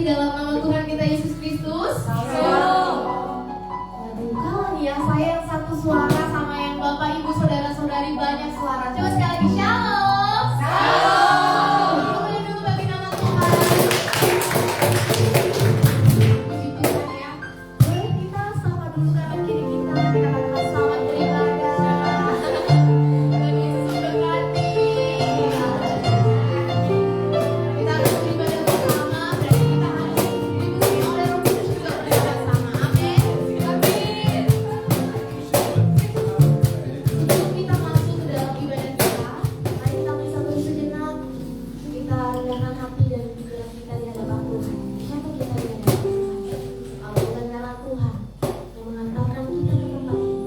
kasih dalam nama Tuhan kita Yesus Kristus. Waduh, kalau nih ya saya yang satu suara sama yang Bapak Ibu saudara-saudari banyak suara. Coba sekali lagi shalom. Shalom. Kemudian dulu bagi nama Tuhan. Puji Tuhan ya. Boleh kita sapa dulu kanan kiri kita katakan selamat beribadah. Tuhan Yesus memberkati. Kita akan beribadah bersama. Berarti kita harus dipimpin oleh Roh Kudus juga beribadah sama. Amin. Amin. Sebelum kita masuk ke dalam ibadah kita, mari kita bersatu sejenak. Kita rendahkan hati dan pikiran kita di hadapan Tuhan. Siapa kita di hadapan Tuhan? Allah adalah Tuhan yang mengantarkan kita ke tempat ini.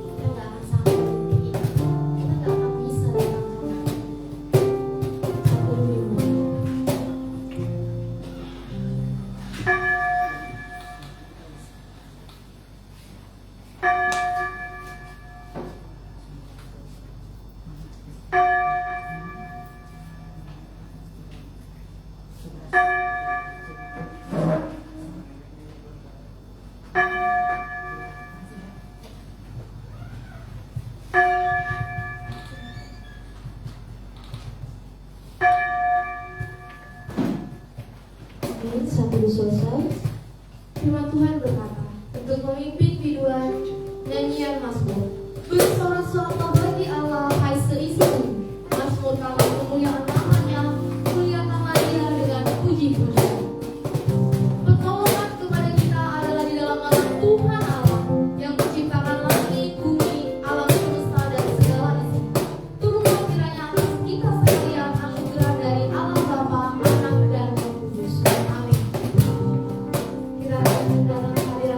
Kita nggak akan sampai di titik ini. Kita nggak akan bisa datang ke tempat ini. Satu minggu. Amin. Satu selesai. Firman Tuhan berkata, untuk memimpin biduan nyanyian Mazmur. Bersorak-soraklah bagi Allah, hai seisi bumi. Mazmurkanlah kemuliaan namanya, muliakanlah Dia dengan puji-pujian. Pertolongan kepada kita adalah di dalam nama Tuhan Allah yang menciptakan langit, bumi, alam semesta dan segala isi. Turunlah kiranya atas kita sekalian anugerah dari Allah Bapa, Anak dan Roh Kudus. Amin. Kita akan datang ke hadirat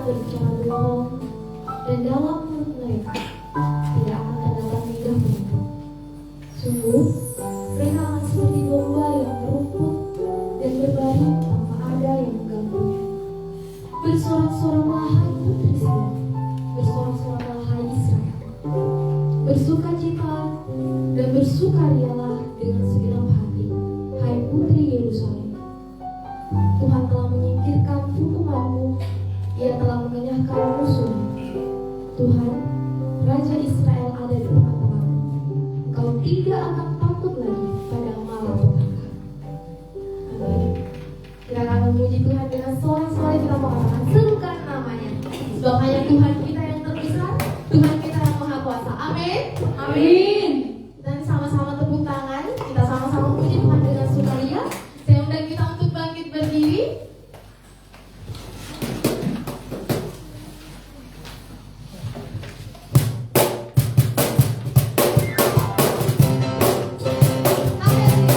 berbicara bohong, dan dalam mulut mereka tidak akan terdapat lidah penutup. Sungguh, mereka akan seperti domba yang merumput dan berbaring tanpa ada yang mengganggunya. Bersorak-soraklah hai putri Sion, bersorak-soraklah hai Israel. Bersukacita dan bersukarialah dengan segenap hati, hai putri Yerusalem. Tuhan telah menyingkirkan hukumanmu, Ia telah mengenyahkan musuhmu. Tuhan, Raja Israel ada di tengah-tengahmu. Engkau tidak akan takut lagi pada malapetaka. Amin. Kita akan memuji Tuhan dengan sorak-sorai, kita mengatakan serukan namanya. Sebab hanya Tuhan kita yang terbesar, Tuhan kita yang maha kuasa. Amin. Amin. Dan sama-sama tepuk tangan, kita sama-sama memuji Tuhan dengan sukaria. Saya undang kita untuk bangkit berdiri. Haleluya.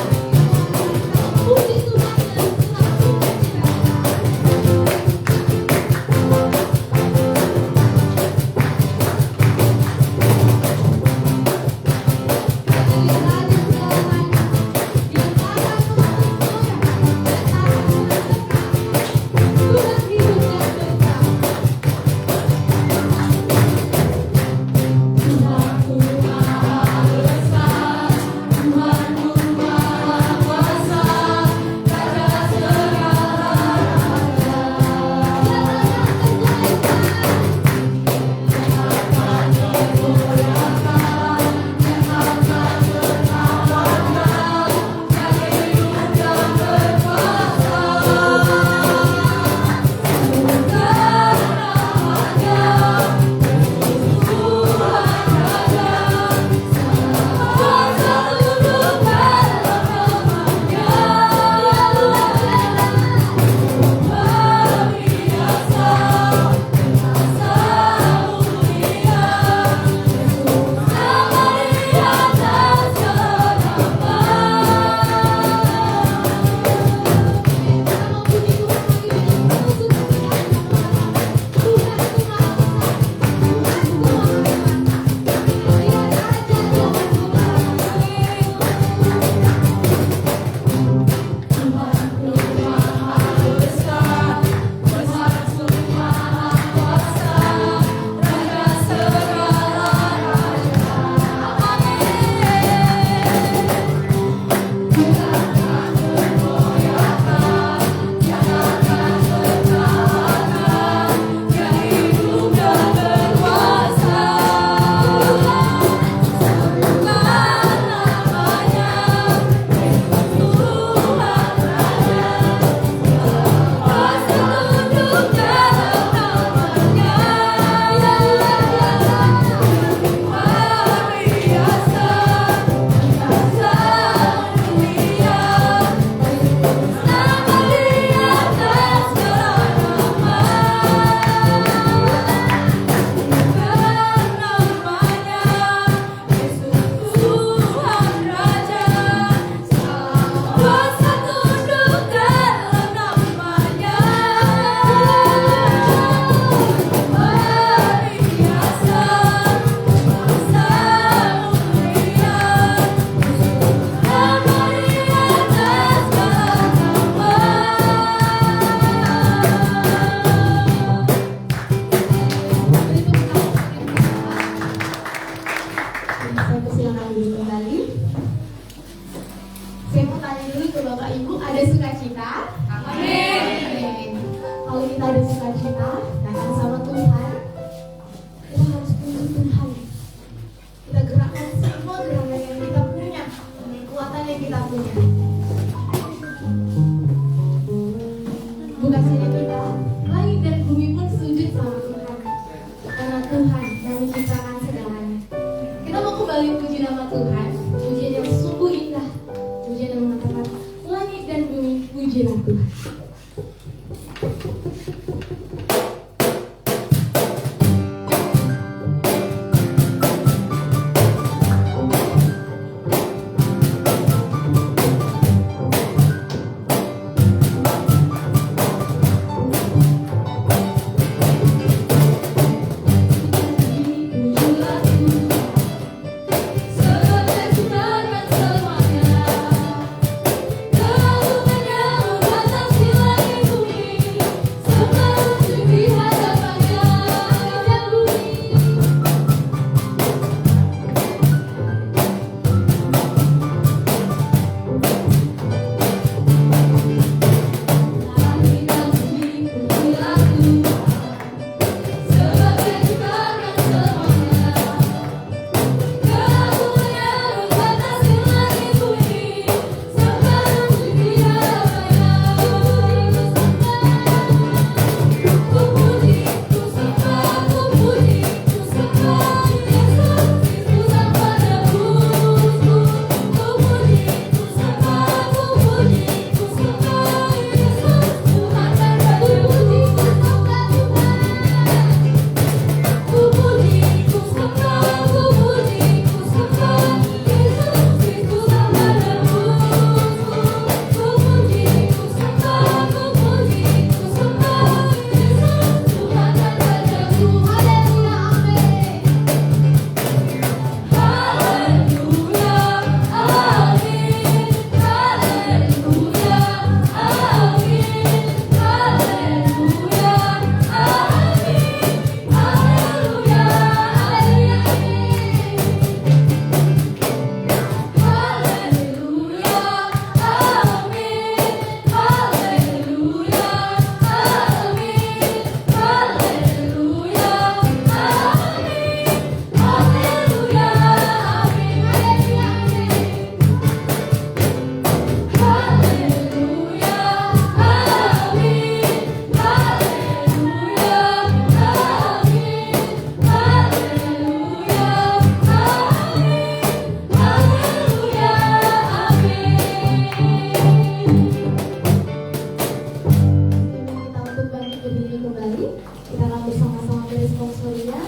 akan bersama-sama beresponsorinya.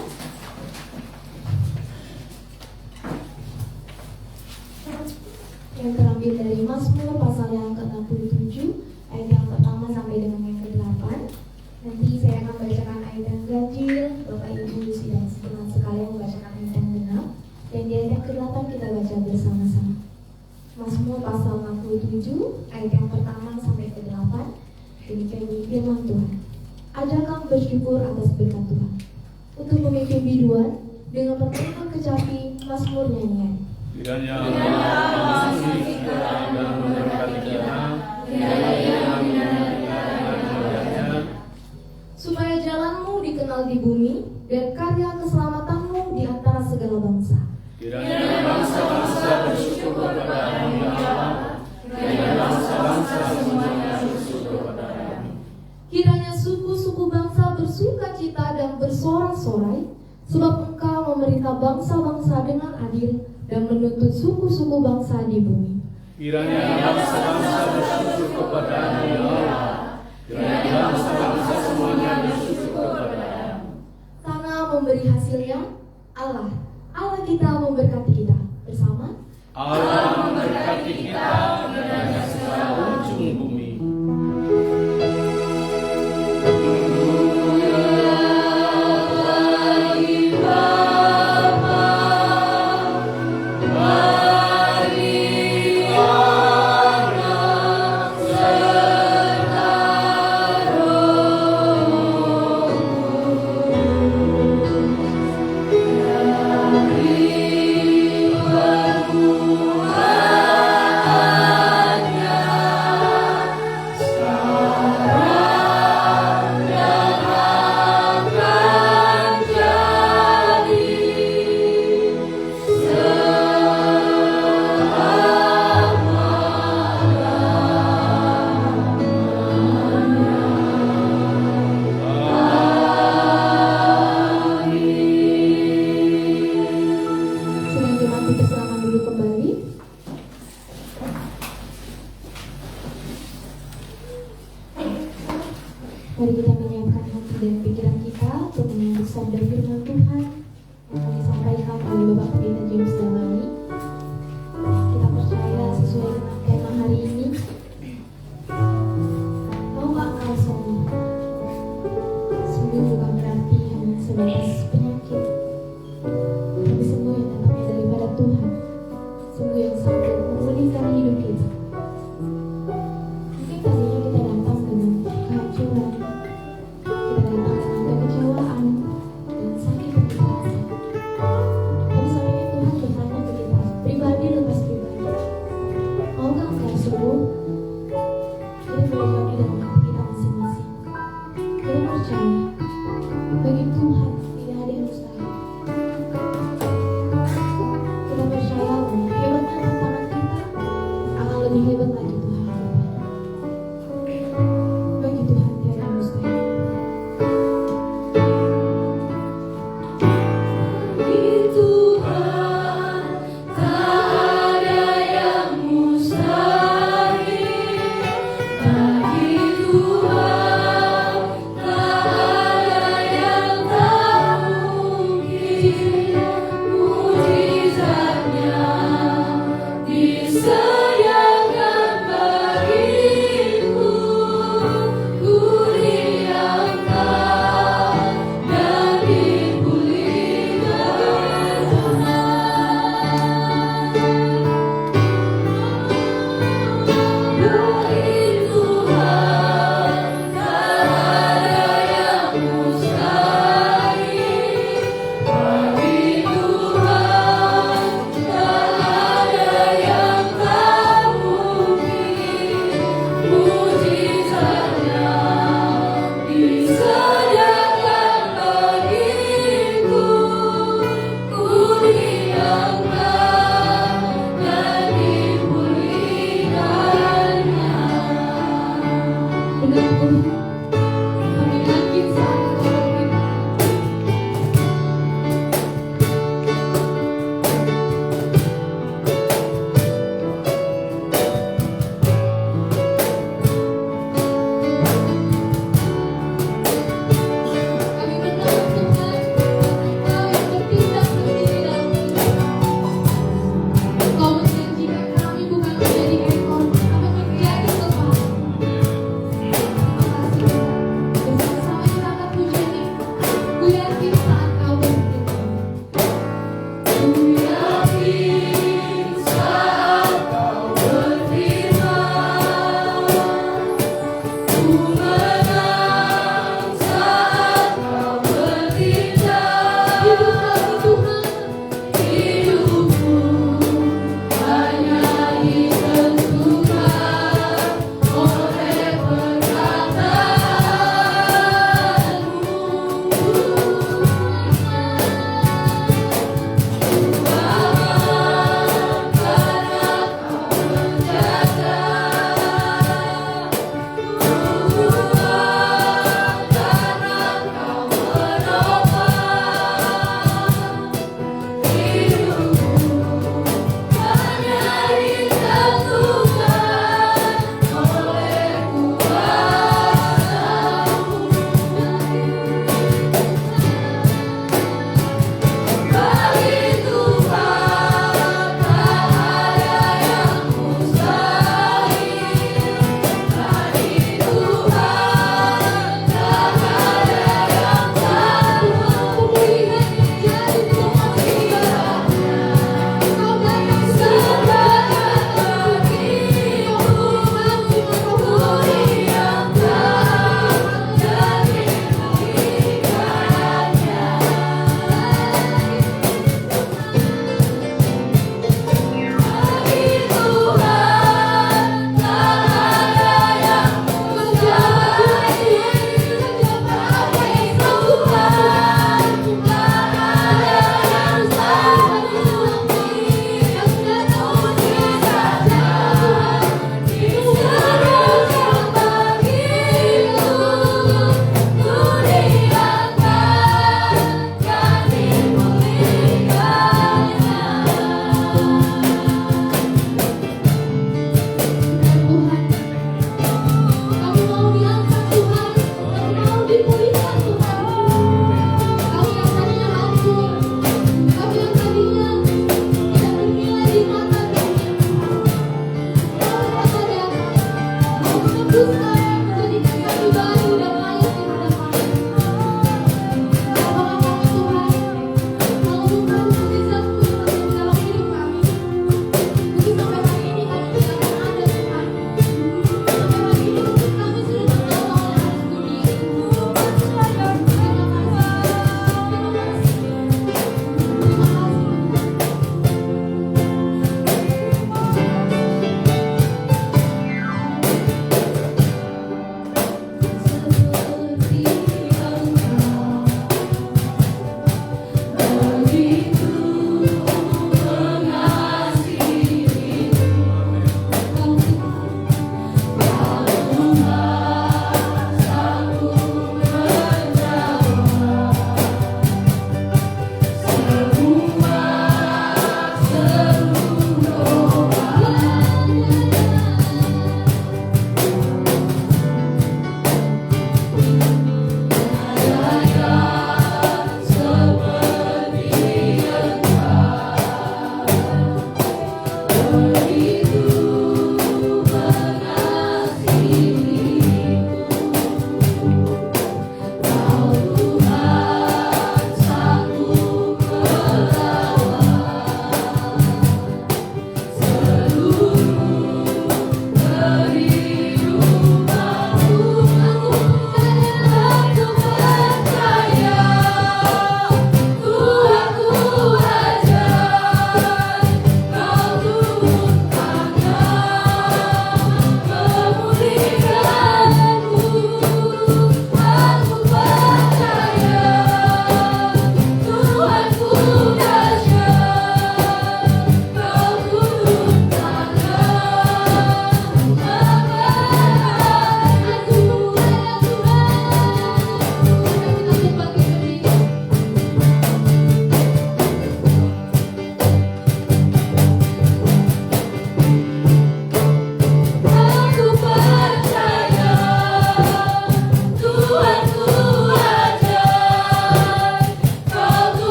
Yang terambil dari Mazmur pasal yang ke-67 ayat yang pertama sampai dengan yang ke-8. Nanti saya akan bacakan ayat yang ganjil, Bapak Ibu dan teman sekalian membacakan ayat yang genap, dan di ayat yang ke-8 kita baca bersama-sama. Mazmur pasal 67 ayat yang pertama sampai ke-8. Demikian firman Tuhan. Ajaklah bersyukur atas berkat Tuhan. Untuk pemimpin biduan dengan permainan kecapi Mazmur nyanyian. Kiranya Allah kita dan memberkati kita, supaya jalanmu dikenal di bumi dan karya keselamatanmu di antara segala bangsa. Kiranya bangsa-bangsa bersyukur kepada Allah, kiranya bangsa-bangsa semuanya bersyukur kepada Allah. Kiranya suku-suku bangsa bersuka cita dan bersorak-sorai, sebab Engkau memerintah bangsa-bangsa dengan adil dan menuntut suku-suku bangsa di bumi. Kiranya bangsa-bangsa bersyukur kepada Allah, kiranya bangsa-bangsa semuanya bersyukur kepada Allah. Tanah memberi hasilnya, Allah kita memberkati kita. Bersama Allah memberkati kita dari segala ujung bumi. Mari kita menyiapkan hati dan pikiran kita untuk menyambut sabda firman Tuhan yang akan disampaikan oleh Bapak Pendeta James Damani. Kita percaya sesuai dengan tema hari ini. Maukah engkau sembuh? Sembuh bukan berarti hanya sebatas penyakit, tapi sembuh yang datangnya daripada Tuhan. Sembuh yang sanggup memulihkan hidup kita. Mungkin tadinya kita datang dengan kehancuran, kita datang dengan kekecewaan dan sakit hati rasa. Tapi saat ini Tuhan bertanya ke kita, pribadi lepas pribadi, maukah engkau sembuh? Kita boleh jawab di dalam hati kita masing-masing. Kita percaya, bagi Tuhan tidak ada yang mustahil. Kita percaya bahwa hebatnya tantangan kita akan lebih hebat lagi Tuhan. Bagi Tuhan tidak ada yang mustahil. Bagi Tuhan tak ada yang mustahil. Bagi Tuhan tak ada yang tak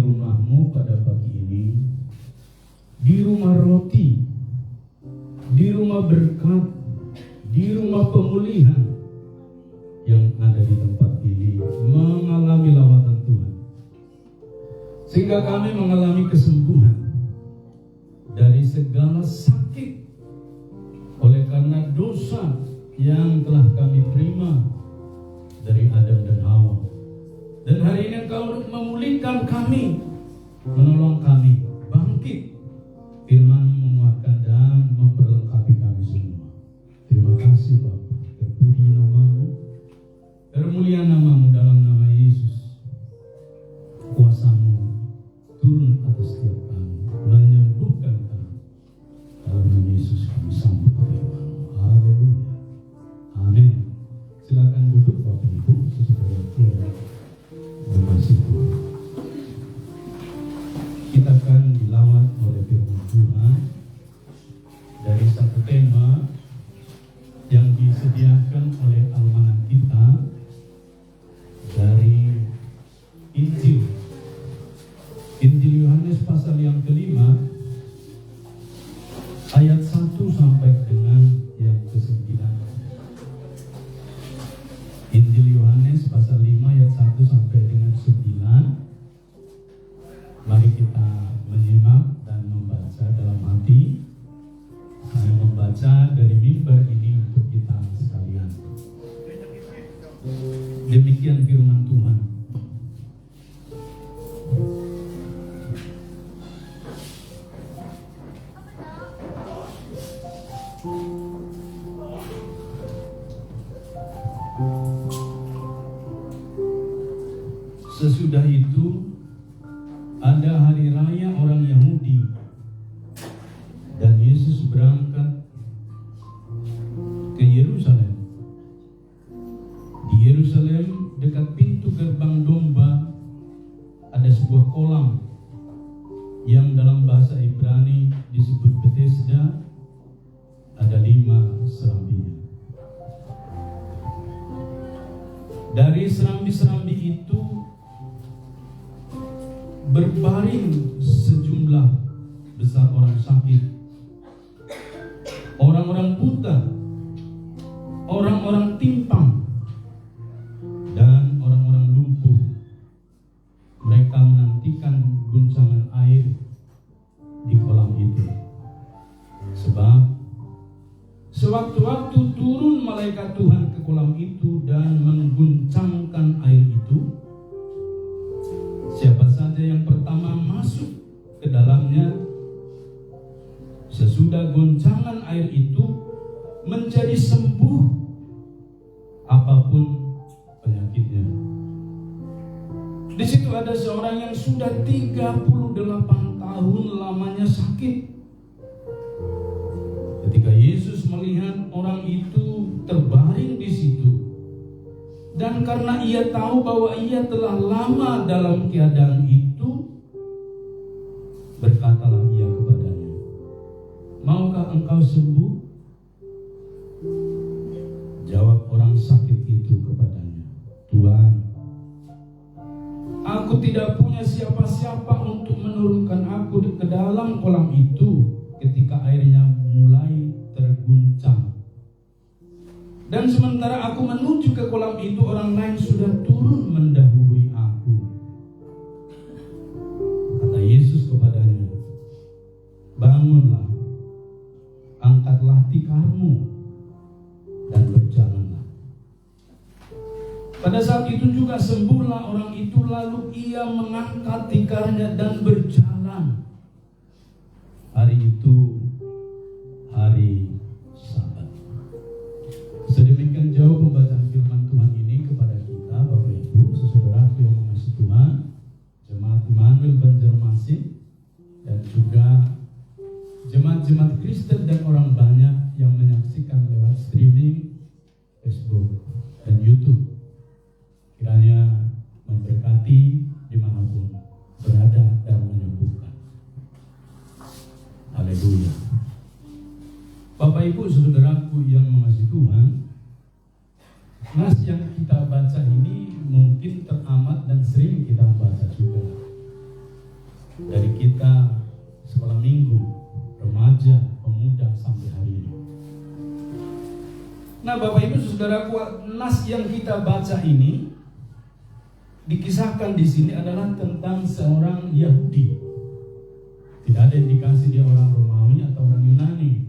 rumahmu pada pagi ini, di rumah roti, di rumah berkat, di rumah pemulihan yang ada di tempat ini mengalami lawatan Tuhan, sehingga kami mengalami kesembuhan dari segala sakit oleh karena dosa yang telah kami terima dari Adam dan Hawa. Dan hari ini Engkau memulihkan kami, menolong kami bangkit, firman menguatkan dan memperlengkapi kami semua. Terima kasih Bapa, terpuji nama-Mu, termulia nama-Mu dalam nama Yesus. Kuasa-Mu turun atas setiap kami, menyembuhkan kami. Dalam nama Yesus kami sambut firman-Mu. Haleluya. Amin. Silakan duduk Bapak Ibu, saudara-saudaraku yang berkasih Tuhan. Kita akan dilawat oleh firman Tuhan dari satu tema yang disediakan oleh almanak kita dari Injil Yohanes pasal yang kelima ayat 1 sampai dengan yang ke-9. Injil Yohanes pasal 5 ayat 1 sampai dengan 9. Mari kita menyimak dan membaca dalam hati. Saya membaca dari mimbar ini untuk kita sekalian. Demikian firman Tuhan. Sesudah itu ada hari raya orang Yahudi dan Yesus berangkat ke Yerusalem. Di Yerusalem dekat pintu gerbang domba ada sebuah kolam yang dalam bahasa Ibrani disebut Bethesda. Ada 5 serambinya. Dari serambi-serambi itu berbaring sejumlah besar orang sakit, orang-orang buta, orang-orang timpang, dan orang-orang lumpuh. Mereka menantikan guncangan air di kolam itu, sebab sewaktu-waktu turun malaikat Tuhan ke kolam itu dan mengguncangkan air itu, siapa saja yang pertama masuk ke dalamnya, sesudah goncangan air itu menjadi sembuh apapun penyakitnya. Di situ ada seorang yang sudah 38 tahun lamanya sakit. Ketika Yesus melihat orang itu terbaring di situ, dan karena ia tahu bahwa ia telah lama dalam keadaan itu, berkatalah ia kepadanya, "Maukah engkau sembuh?" Jawab orang sakit itu kepadanya, "Tuhan, aku tidak punya siapa-siapa untuk menurunkan aku ke dalam kolam itu ketika airnya mulai terguncang. Dan sementara aku menuju ke kolam itu, orang lain sudah turun mendahului aku." Kata Yesus kepadanya, "Bangunlah, angkatlah tikarmu, dan berjalanlah." Pada saat itu juga sembuhlah orang itu, lalu ia mengangkat tikarnya dan berjalan. Hari itu hari Sabat. Sedemikian jauh pembacaan firman Tuhan ini kepada kita, Bapak Ibu, saudaraku yang mengasihi Tuhan, jemaat Immanuel Banjarmasin, dan juga jemaat-jemaat Kristen dan orang banyak yang menyaksikan lewat streaming Facebook dan YouTube. Kiranya memberkati dimanapun berada dan menyembuhkan. Haleluya. Bapak Ibu saudaraku yang mengasihi Tuhan, nas yang kita baca ini mungkin teramat dan sering kita baca juga. Nah, Bapak Ibu Saudaraku, nas yang kita baca ini dikisahkan di sini adalah tentang seorang Yahudi. Tidak ada indikasi dia orang Romawi atau orang Yunani.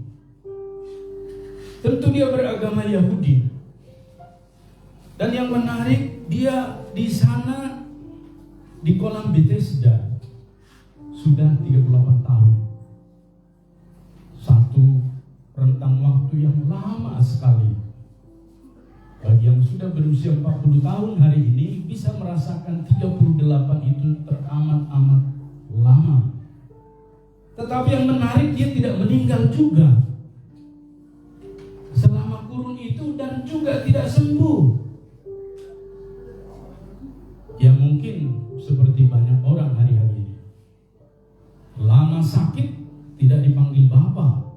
Tentu dia beragama Yahudi. Dan yang menarik, dia di sana di kolam Bethesda sudah 38 tahun. Satu rentang waktu yang lama sekali. Bagi yang sudah berusia 40 tahun hari ini bisa merasakan 38 itu teramat-amat lama. Tetapi yang menarik, dia tidak meninggal juga selama kurun itu dan juga tidak sembuh. Ya mungkin seperti banyak orang hari-hari ini. Lama sakit tidak dipanggil Bapak,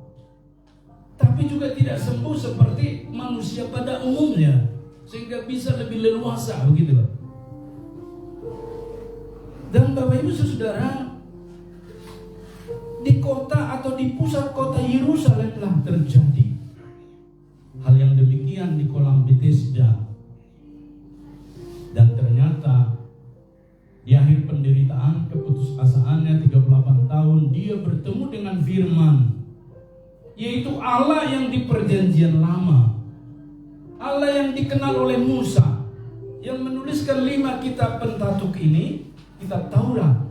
tapi juga tidak sembuh seperti manusia pada umumnya, sehingga bisa lebih leluasa begitu. Dan Bapak Ibu Saudara, di kota atau di pusat kota Yerusalem telah terjadi hal yang demikian di kolam Bethesda. Dan ternyata di akhir penderitaan keputusasaannya 38 tahun, dia bertemu dengan firman, yaitu Allah yang di perjanjian lama, Allah yang dikenal oleh Musa, yang menuliskan 5 kitab Pentatuk ini, kitab Taurat.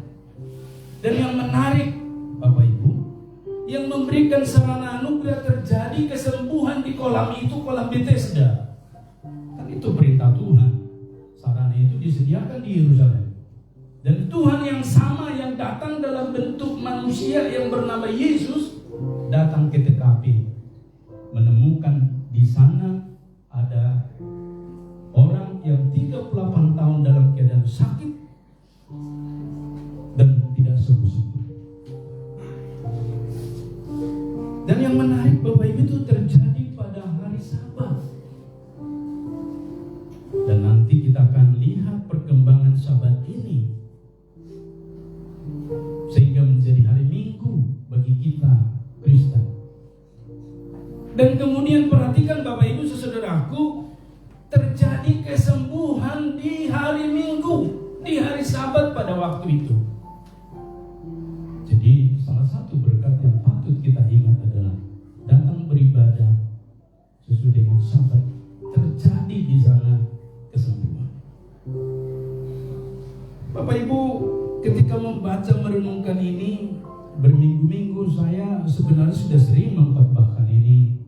Dan yang menarik, Bapak Ibu, yang memberikan sarana anugerah terjadi kesembuhan di kolam itu, kolam Bethesda. Kan itu perintah Tuhan. Sarana itu disediakan di Yerusalem. Dan Tuhan yang sama yang datang dalam bentuk manusia yang bernama Yesus datang ke TKP, menemukan di sana ada orang yang 38 tahun dalam keadaan sakit dan tidak sembuh-sembuh. Dan yang menarik, Bapak Ibu, itu terjadi pada hari Sabat. Dan nanti kita akan lihat perkembangan Sabat ini sehingga menjadi hari Minggu bagi kita Kristen. Dan kemudian perhatikan Bapak Ibu Saudaraku, terjadi kesembuhan di hari Minggu, di hari Sabat pada waktu itu. Jadi salah satu berkat yang patut kita ingat adalah datang beribadah sesuai dengan Sabat, terjadi di sana kesembuhan. Bapak Ibu, ketika membaca merenungkan ini berminggu-minggu, saya sebenarnya sudah sering mengkhotbahkan ini.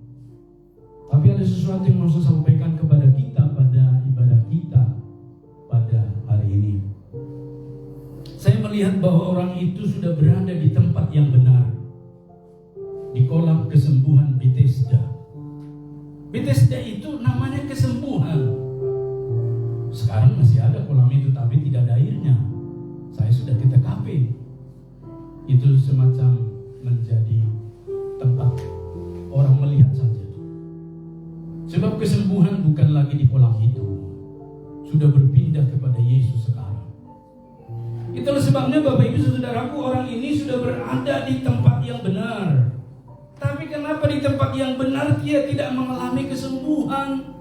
Tapi ada sesuatu yang mau saya sampaikan kepada kita pada ibadah kita pada hari ini. Saya melihat bahwa orang itu sudah berada di tempat yang benar, di kolam kesembuhan Bethesda. Bethesda itu namanya kesembuhan. Sekarang masih ada kolam itu, tapi tidak ada airnya. Saya sudah ke TKP. Itu semacam menjadi tempat orang melihat saja. Sebab kesembuhan bukan lagi di kolam itu, sudah berpindah kepada Yesus sekarang. Itulah sebabnya Bapak Ibu Saudaraku, orang ini sudah berada di tempat yang benar. Tapi kenapa di tempat yang benar dia tidak mengalami kesembuhan?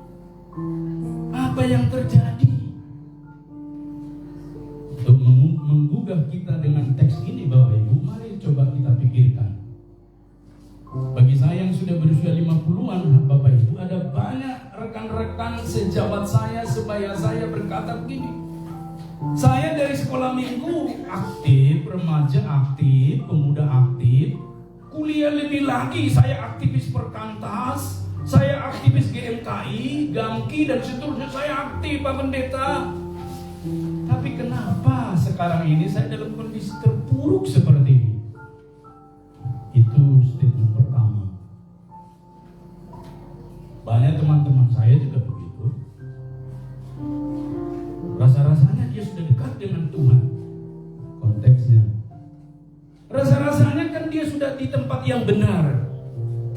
Apa yang terjadi? Untuk menggugah kita dengan teks ini, Bapak Ibu, mari coba kita pikirkan. Bagi saya yang sudah berusia 50-an, Bapak Ibu, ada banyak rekan-rekan sejawat saya, sebaya saya berkata begini, saya dari sekolah minggu aktif, remaja aktif, pemuda aktif, kuliah lebih lagi, saya aktivis Perkantas, saya aktivis GMKI, GAMKI, dan seterusnya, saya aktif Pak Pendeta. Tapi kenapa sekarang ini saya dalam kondisi terpuruk seperti ini? Itu statement pertama. Banyak teman-teman saya juga begitu. Rasa-rasanya dia sudah dekat dengan Tuhan. Konteksnya. Rasa-rasanya kan dia sudah di tempat yang benar.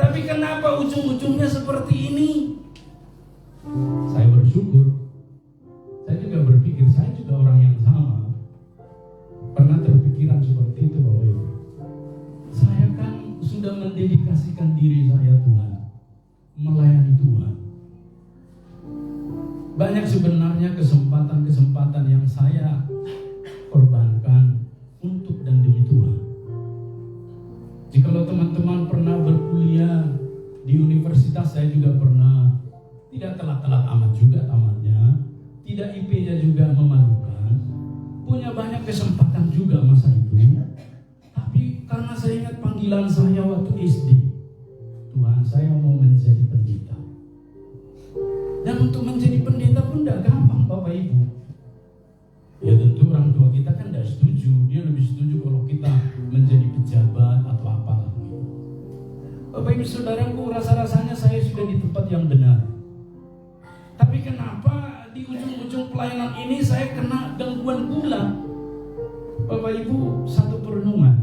Tapi kenapa ujung-ujungnya seperti ini? Saya bersyukur. Saya juga berpikir, saya juga orang yang sama. Pernah terpikiran seperti itu, Bapak Ibu. Saya kan sudah mendedikasikan diri saya Tuhan, melayani Tuhan. Banyak sebenarnya kesempatan-kesempatan yang saya korbankan untuk dan demi Tuhan. Jikalau teman-teman pernah berkuliah di universitas, saya juga pernah. Tidak telat-telat amat juga tamatnya, tidak IP-nya juga memalukan, punya banyak kesempatan juga masa itu. Tapi karena saya ingat panggilan saya waktu SD, Tuhan, saya mau menjadi pendeta. Dan untuk menjadi pendeta pun tidak gampang Bapak Ibu. Ya tentu orang tua kita kan tidak setuju, dia lebih setuju kalau kita menjadi pejabat atau apalah gitu. Bapak Ibu Saudaraku, rasa-rasanya saya sudah di tempat yang benar. Tapi kenapa di ujung-ujung pelayanan ini saya kena gangguan gula? Bapak Ibu, satu perenungan.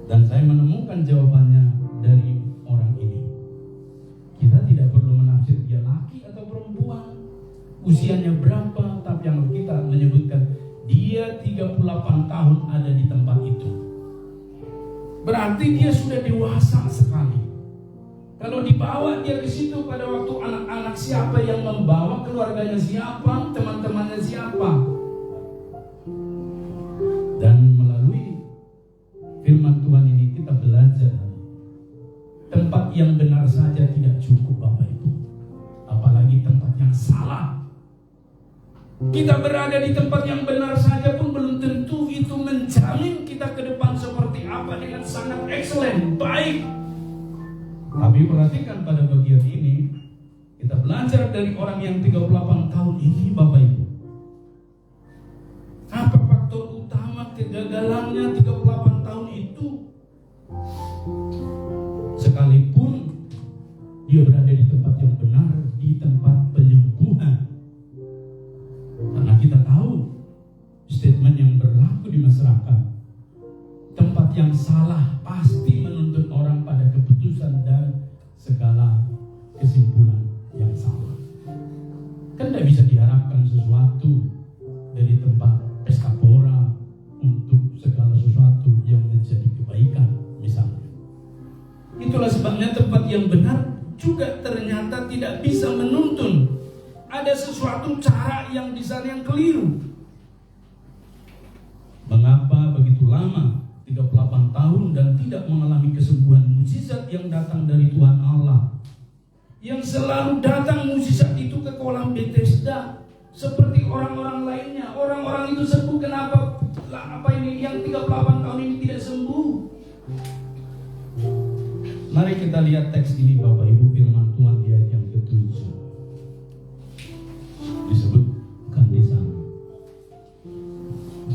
Dan saya menemukan jawabannya dari orang ini. Kita tidak perlu menafsir dia laki atau perempuan, usianya berapa, tapi yang kita menyebutkan dia 38 tahun ada di tempat itu. Berarti dia sudah dewasa sekali. Kalau dibawa dia ke situ pada waktu anak-anak, siapa yang membawa, keluarganya siapa, teman-temannya siapa. Dan melalui firman Tuhan ini kita belajar tempat yang benar saja tidak cukup Bapak Ibu, apalagi tempat yang salah. Kita berada di tempat yang benar saja pun belum tentu itu menjamin kita ke depan seperti apa dengan sangat excellent, baik. Tapi perhatikan pada bagian ini, kita belajar dari orang yang 38 tahun ini Bapak Ibu. Apa faktor utama kegagalannya 38 tahun itu? Sekalipun dia berada di tempat yang benar, di tempat penyembuhan. Karena kita tahu statement yang berlaku di masyarakat, tempat yang salah pasti menuntut orang pada keputusan dan segala kesimpulan yang salah. Kan tidak bisa diharapkan sesuatu dari tempat pesta pora untuk segala sesuatu yang menjadi kebaikan misalnya. Itulah sebabnya tempat yang benar juga ternyata tidak bisa menuntun. Ada sesuatu cara yang di sana yang keliru. Mengapa begitu lama 38 tahun dan tidak mengalami kesembuhan mukjizat yang datang dari Tuhan Allah? Yang selalu datang mukjizat itu ke kolam Bethesda seperti orang-orang lainnya. Orang-orang itu sembuh, kenapa ini yang 38 tahun ini tidak sembuh? Mari kita lihat teks ini Bapak Ibu, firman Tuhan di ayat yang ke-7. Disebutkan di sana.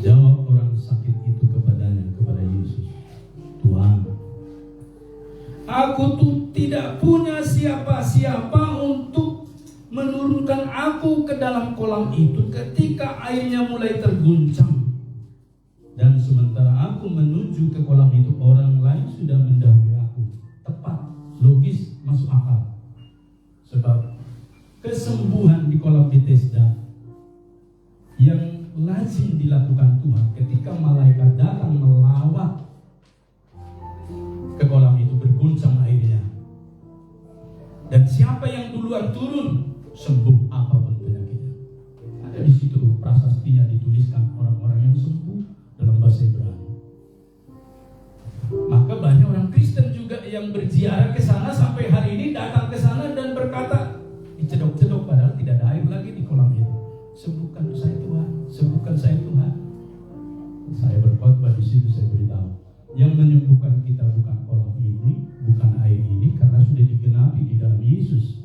Jawab orang sakit itu kepada Yesus, Tuhan, aku tuh tidak punya siapa-siapa untuk menurunkan aku ke dalam kolam itu ketika airnya mulai terguncang. Dan sementara aku menuju ke kolam itu, orang lain sudah mendahului aku. Tepat, logis, masuk akal. Sebab kesembuhan di kolam Bethesda yang lazim dilakukan Tuhan ketika malaikat datang melawat ke kolam itu, berguncang airnya. Dan siapa yang duluan turun, sembuh apapun penyakitnya. Ada di situ prasastinya dituliskan orang-orang yang sembuh dalam bahasa Ibrani. Maka banyak orang Kristen juga yang berziarah ke sana sampai hari ini, datang ke sana dan berkata, dicedok-cedok padahal tidak ada air lagi di kolam itu. Sembuhkan saya Tuhan, sembuhkan saya Tuhan. Saya berkhotbah di situ, saya beritahu, yang menyembuhkan kita bukan kolam ini, bukan air ini, karena sudah digenapi di dalam Yesus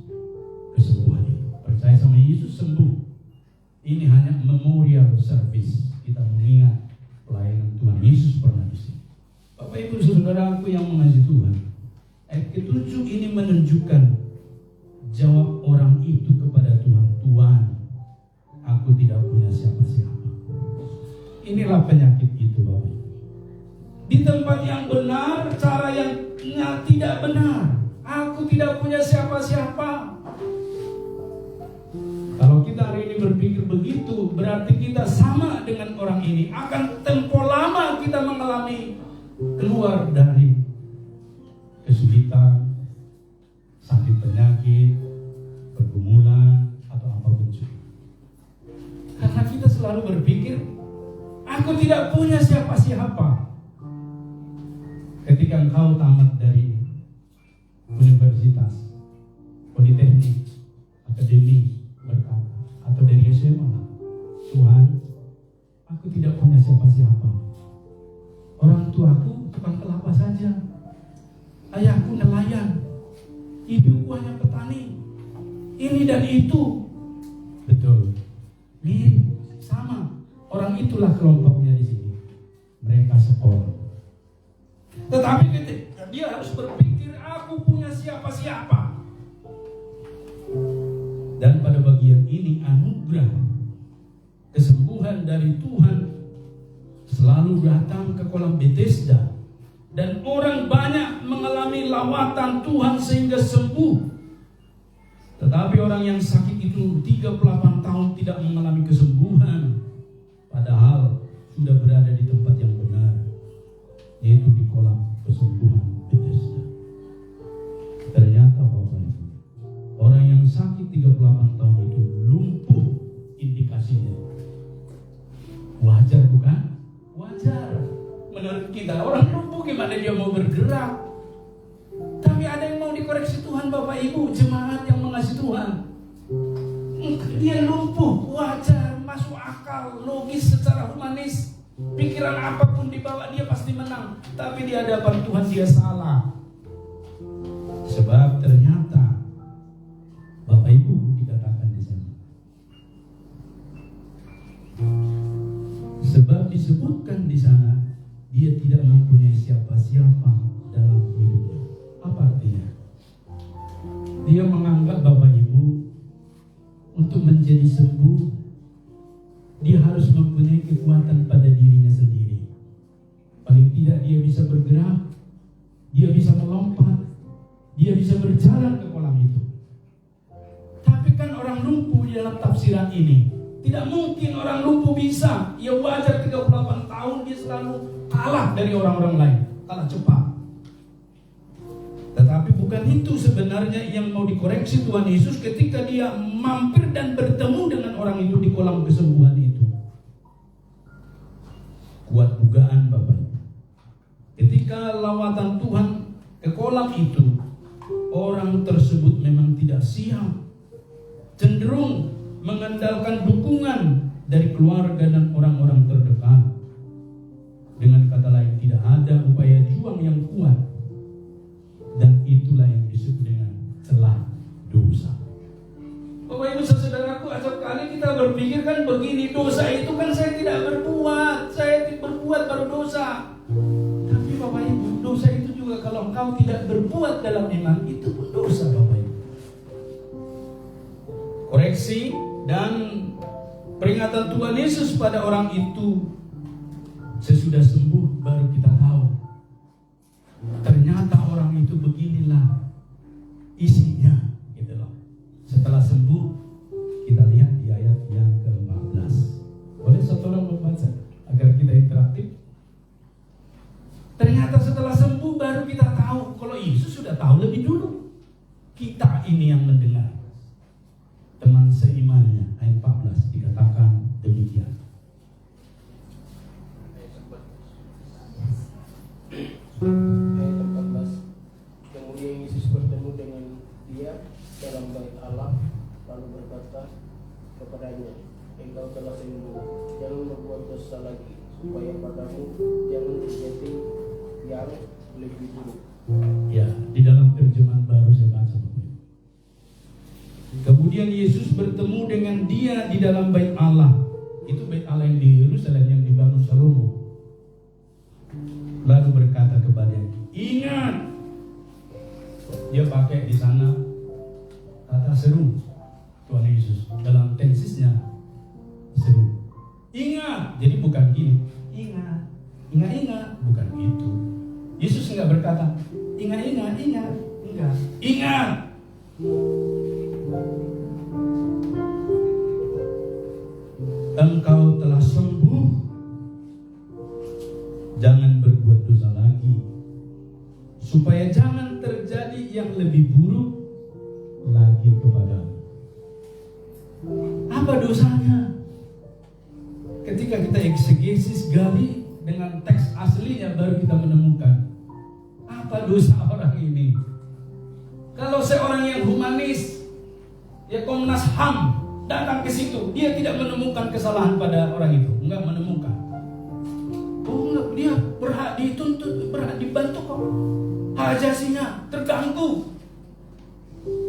kesembuhan itu. Percaya sama Yesus, sembuh. Ini hanya memorial service, kita mengingat pelayanan Tuhan Yesus pernah di sini. Bapak Ibu Saudaraku yang mengasihi Tuhan, ayat ke-7 ini menunjukkan jawab orang itu kepada Tuhan, Tuhan, aku tidak punya siapa-siapa. Inilah penyakit itu Bapak Ibu. Di tempat yang benar, cara yang tidak benar. Aku tidak punya siapa-siapa. Kalau kita hari ini berpikir begitu, berarti kita sama dengan orang ini. Akan tempo lama kita mengalami keluar dari kesulitan, sakit penyakit, pergumulan, atau berpikir, aku tidak punya siapa-siapa. Ketika engkau tamat dari universitas, politeknik, akademi, berkata, atau dari SMA, Tuhan, aku tidak punya siapa-siapa. Orang tuaku tukang kelapa saja, ayahku nelayan, ibuku hanya petani, ini dan itu. Betul, mirip, sama. Orang itulah kelompoknya di sini. Mereka sekolah. Tetapi ketika dia harus berpikir, aku punya siapa-siapa. Dan pada bagian ini anugerah kesembuhan dari Tuhan selalu datang ke kolam Bethesda. Dan orang banyak mengalami lawatan Tuhan sehingga sembuh. Tetapi orang yang sakit itu 38 tahun tidak mengalami kesembuhan. Padahal sudah berada di tempat yang benar, yaitu di kolam kesembuhan Bethesda. Ternyata Bapak Ibu, orang yang sakit 38 tahun itu lumpuh indikasinya. Wajar bukan? Wajar. Menurut kita, orang lumpuh gimana dia mau bergerak? Tapi ada yang mau dikoreksi Tuhan Bapak Ibu, jemaat yang mengasihi Tuhan. Dia lumpuh, wajar, masuk akal, logis secara humanis. Pikiran apapun dibawa dia pasti menang. Tapi di hadapan Tuhan dia salah. Sebab ternyata Bapak Ibu dikatakan di sana. Sebab disebutkan di sana dia tidak mempunyai siapa-siapa dalam hidupnya. Apa artinya? Dia menganggap Bapak Ibu untuk menjadi sembuh, dia harus mempunyai kekuatan pada dirinya sendiri. Paling tidak dia bisa bergerak, dia bisa melompat, dia bisa berjalan ke kolam itu. Tapi kan orang lumpuh di dalam tafsiran ini, tidak mungkin orang lumpuh bisa. Ya wajar 38 tahun dia selalu kalah dari orang-orang lain, kalah cepat. Tetapi bukan itu sebenarnya yang mau dikoreksi Tuhan Yesus ketika dia mampir dan bertemu dengan orang itu di kolam kesembuhan itu. Kuat dugaan Bapak Ibu. Ketika lawatan Tuhan ke kolam itu, orang tersebut memang tidak siap. Cenderung mengandalkan dukungan dari keluarga dan orang-orang terdekat. Dengan kata lain, tidak ada upaya juang yang kuat. Dan itulah yang disebut dengan celah dosa. Bapak Ibu saudaraku, acap kali kita berpikir kan begini, dosa itu kan saya tidak berbuat, saya berbuat baru dosa. Tapi Bapak Ibu, dosa itu juga kalau engkau tidak berbuat dalam iman, itu pun dosa Bapak Ibu. Koreksi dan peringatan Tuhan Yesus pada orang itu sesudah sembuh baru kita tahu. Ternyata orang itu beginilah isinya, gitu loh. Setelah sembuh, kita lihat di ayat yang ke-14. Boleh satu orang membaca agar kita interaktif? Ternyata setelah sembuh baru kita tahu kalau Yesus sudah tahu lebih dulu. Kita ini yang mendengar. Teman seimannya, ayat 14 dikatakan demikian. Ayat 14. Kemudian Yesus bertemu dengan dia dalam bait Allah, lalu berkata kepadanya, engkau telah sembuh, jangan berbuat dosa lagi, supaya padamu jangan terjadi yang lebih buruk. Ya, di dalam terjemahan baru saya baca Bapak Ibu. Kemudian Yesus bertemu dengan dia di dalam bait Allah. Itu bait Allah yang di Yerusalem yang dibangun Salomo. Lalu berkata kepadanya, ingat. Dia pakai di sana kata seru Tuhan Yesus dalam tensisnya seru. Ingat, jadi bukan gini. Ingat, bukan gitu. Yesus enggak berkata ingat, enggak. Ingat. Engkau telah sembuh. Jangan berbuat dosa lagi, supaya jangan terjadi yang lebih buruk lagi kepadamu. Apa dosanya? Ketika kita kita eksegesis gali dengan teks aslinya, baru kita menemukan apa dosa orang ini. Kalau seorang yang humanis, ya Komnas HAM datang ke situ, dia tidak menemukan kesalahan pada orang itu, enggak menemukan. Oh enggak, dia berhak dituntut, berhak dibantu kok. Hak asasinya terganggu.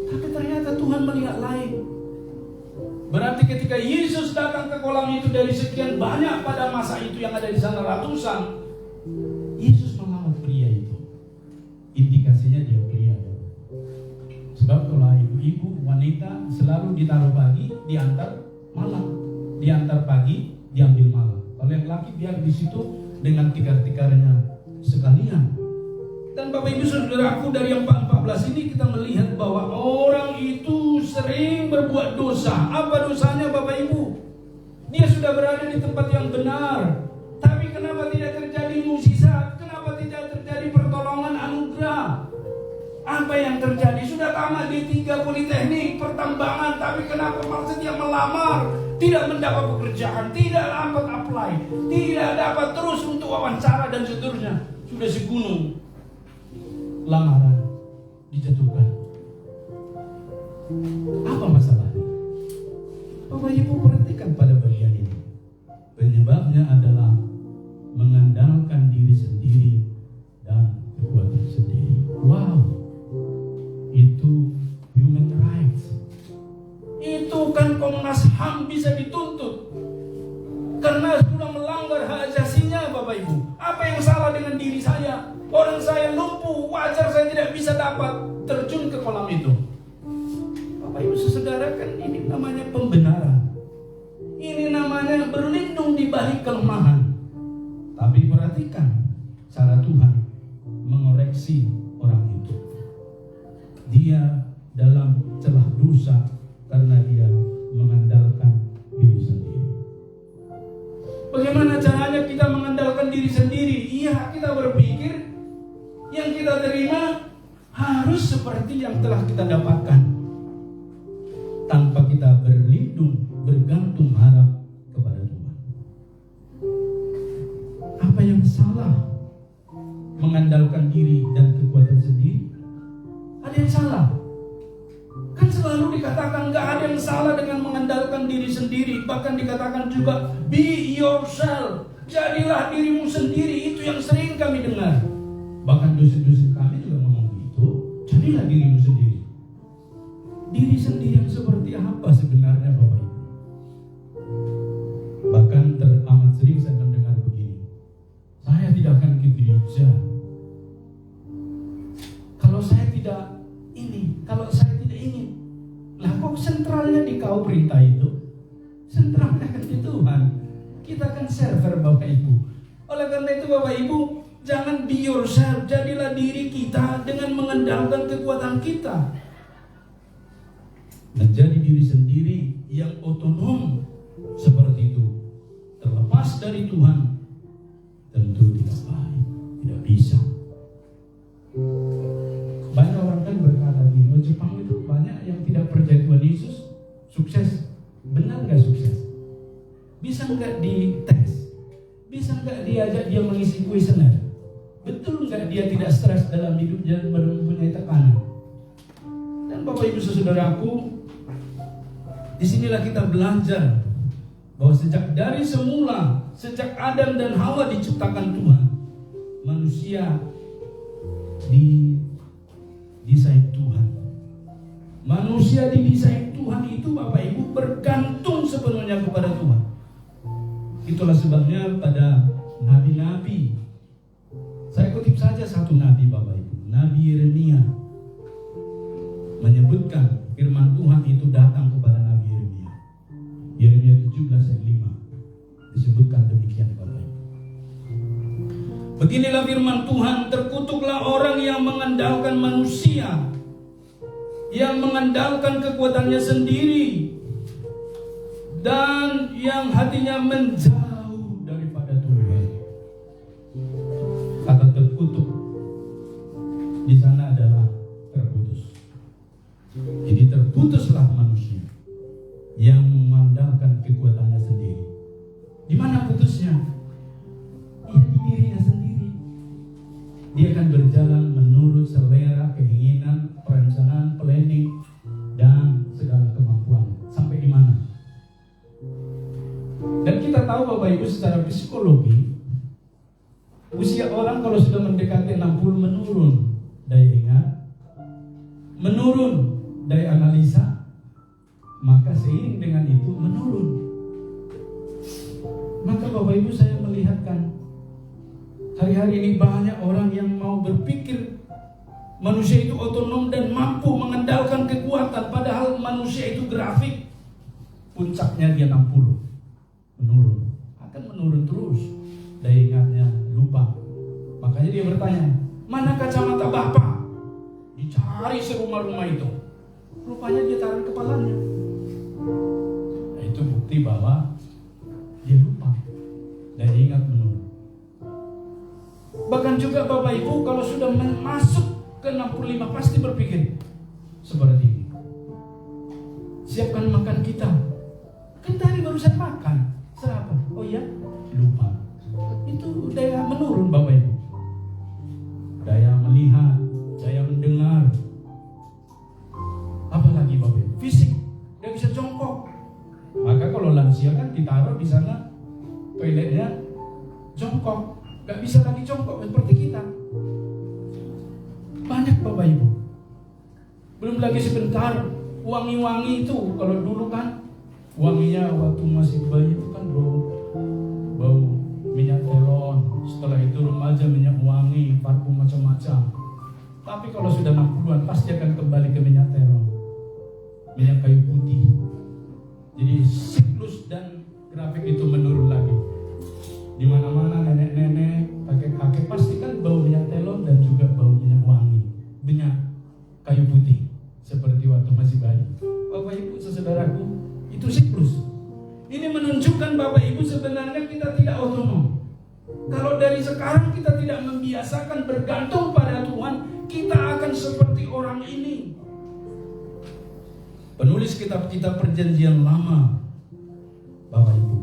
Tapi ternyata Tuhan melihat lain. Berarti ketika Yesus datang ke kolam itu dari sekian banyak pada masa itu yang ada di sana ratusan, Yesus melawan pria itu. Indikasinya dia pria. Sebab kalau ibu-ibu wanita selalu ditaruh pagi, diantar malam, diantar pagi, diambil malam. Kalau yang laki biar di situ dengan tikar-tikarnya sekalian. Dan Bapak Ibu Saudaraku, dari yang 14 ini kita melihat bahwa orang itu sering berbuat dosa. Apa dosanya Bapak Ibu? Dia sudah berada di tempat yang benar, tapi kenapa tidak terjadi mukjizat? Kenapa tidak terjadi pertolongan anugerah? Apa yang terjadi? Sudah tamat di 3 politeknik pertambangan, tapi kenapa maksudnya melamar? Tidak mendapat pekerjaan, tidak dapat apply, tidak dapat terus untuk wawancara dan seterusnya. Sudah segunung lamaran dijatuhkan. Apa masalahnya? Bapak Ibu perhatikan pada bagian ini. Penyebabnya adalah mengandalkan diri sendiri dan kekuatan sendiri. Wow, itu human rights. Itu kan Komnas HAM bisa dituntut karena sudah melanggar hak asasinya. Bapak Ibu, apa yang salah dengan diri saya? Orang saya lumpuh, wajar saya tidak bisa dapat terjun ke kolam itu. Bapak Ibu saudara, kan ini namanya pembenaran. Ini namanya berlindung di balik kelemahan. Tapi perhatikan cara Tuhan mengoreksi orang itu. Dia dalam celah dosa karena dia mengandalkan diri sendiri. Bagaimana caranya kita mengandalkan diri sendiri? Iya, kita berpikir yang kita terima harus seperti yang telah kita dapatkan, tanpa kita berlindung, bergantung harap kepada Tuhan. Apa yang salah mengandalkan diri dan kekuatan sendiri? Ada yang salah? Kan selalu dikatakan gak ada yang salah dengan mengandalkan diri sendiri. Bahkan dikatakan juga be yourself, jadilah dirimu sendiri. Itu yang sering kami dengar. Bahkan dosen-dosen kami juga ngomong gitu, jadilah dirimu sendiri. Diri sendiri yang seperti apa sebenarnya Bapak Ibu? Bahkan teramat sering saya mendengar begini, saya tidak akan ke gereja kalau saya tidak ini, kalau saya tidak ingin. Lah kok sentralnya di kau perintah itu? Sentralnya kan di Tuhan. Kita kan server Bapak Ibu. Oleh karena itu Bapak Ibu, jangan be yourself, jadilah diri kita dengan mengandalkan kekuatan kita. Menjadi diri sendiri yang otonom seperti itu, terlepas dari Tuhan, tentu tidak baik, tidak bisa. Banyak orang kan berkata di Jepang itu banyak yang tidak percaya Tuhan Yesus sukses. Benar nggak sukses? Bisa nggak dites? Bisa nggak diajak dia mengisi kuesioner? Betul nggak dia tidak stres dalam hidupnya dan mempunyai tekanan? Dan Bapak Ibu Saudaraku, disinilah kita belajar bahwa dari semula, sejak Adam dan Hawa diciptakan Tuhan, manusia didesain Tuhan. Manusia didesain Tuhan itu Bapak Ibu bergantung sepenuhnya kepada Tuhan. Itulah sebabnya pada nabi-nabi, saya kutip saja satu nabi Bapak Ibu, Nabi Yeremia menyebutkan firman Tuhan itu datang kepada Nabi Yeremia. Yeremia 17 ayat 5 disebutkan demikian Bapak Ibu. Beginilah firman Tuhan, terkutuklah orang yang mengandalkan manusia, yang mengandalkan kekuatannya sendiri, dan yang hatinya menjauh daripada Tuhan. Kata terkutuk di sana adalah terputus. Jadi terputuslah manusia yang mengandalkan kekuatannya sendiri. Di mana putusnya? fokusnya ya di dirinya sendiri. Dia akan berjalan menurut selera, keinginan, perencanaan, planning, dan segala kemampuan. Sampai di mana? Dan kita tahu Bapak Ibu secara psikologi, usia orang kalau sudah mendekati 60 menurun daya ingat, menurun daya analisa, maka seiring dengan itu menurun. Maka Bapak Ibu saya melihatkan hari-hari ini banyak orang yang mau berpikir manusia itu otonom dan mampu mengandalkan kekuatan, padahal manusia itu grafik. Puncaknya dia 60, menurun, akan menurun terus. Daya ingatnya lupa. Makanya dia bertanya, mana kacamata Bapak? Dicari serumah-rumah itu. Rupanya dia taruh kepalanya. Nah, itu bukti bahwa dia lupa. Daya ingat menurun. Bahkan juga Bapak Ibu kalau sudah masuk ke 65 pasti berpikir seperti ini. Siapkan makan kita. Kan tadi barusan makan. Serapan. Oh iya, lupa. Itu daya menurun Bapak Ibu. Daya melihat, daya mendengar. Apalagi Bapak Ibu, fisik, dia bisa jongkok. Maka kalau lansia kan ditaruh di sana toiletnya jongkok, gak bisa lagi jongkok seperti kita. Banyak Bapak Ibu. Belum lagi sebentar wangi-wangi itu. Kalau dulu kan wanginya waktu masih bayi itu kan bau minyak telon. Setelah itu remaja minyak wangi, parfum macam-macam. Tapi kalau sudah 60-an pasti akan kembali ke minyak telon, minyak kayu putih. Jadi siklus dan grafik itu menurun lagi. Di mana-mana nenek-nenek, kakek-kakek pasti kan bau minyak telon dan juga bau minyak wangi, minyak kayu putih seperti waktu masih bayi. Bapak Ibu, saudaraku, itu siklus. Ini menunjukkan Bapak Ibu sebenarnya kita tidak otonom. Kalau dari sekarang kita tidak membiasakan bergantung pada Tuhan, kita akan seperti orang ini. Penulis kitab-kitab Perjanjian Lama, Bapak Ibu,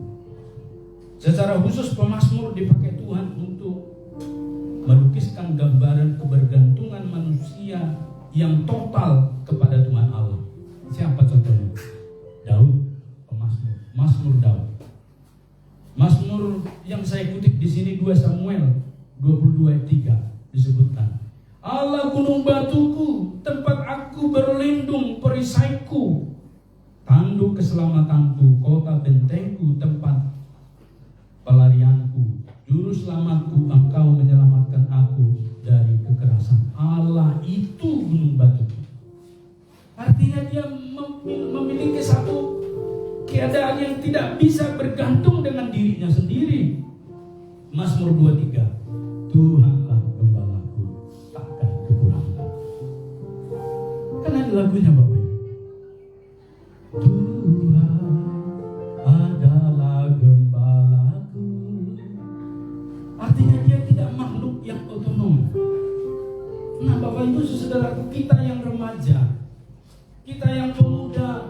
secara khusus pemazmur dipakai Tuhan untuk melukiskan gambaran kebergantungan manusia yang total kepada Tuhan Allah. Siapa contohnya? Daud, pemazmur, Mazmur Daud. Mazmur yang saya kutip di sini 2 Samuel 22 ayat 3 disebutkan, Allah gunung batuku, tempat aku berlindung, perisaiku, tanduk keselamatanku, kota bentengku, tempat pelarianku, juru selamatku, engkau menyelamatkan aku dari kekerasan. Allah itu gunung batuku. Artinya dia memiliki satu keadaan yang tidak bisa bergantung dengan dirinya sendiri. Mazmur 23, Tuhanlah gembalaku, takkan kekurangan. Kan ada lagunya Bapak Ibu. Tuhan adalah gembalaku. Artinya dia tidak makhluk yang otonom. Nah Bapak Ibu saudaraku, kita yang remaja, kita yang pemuda,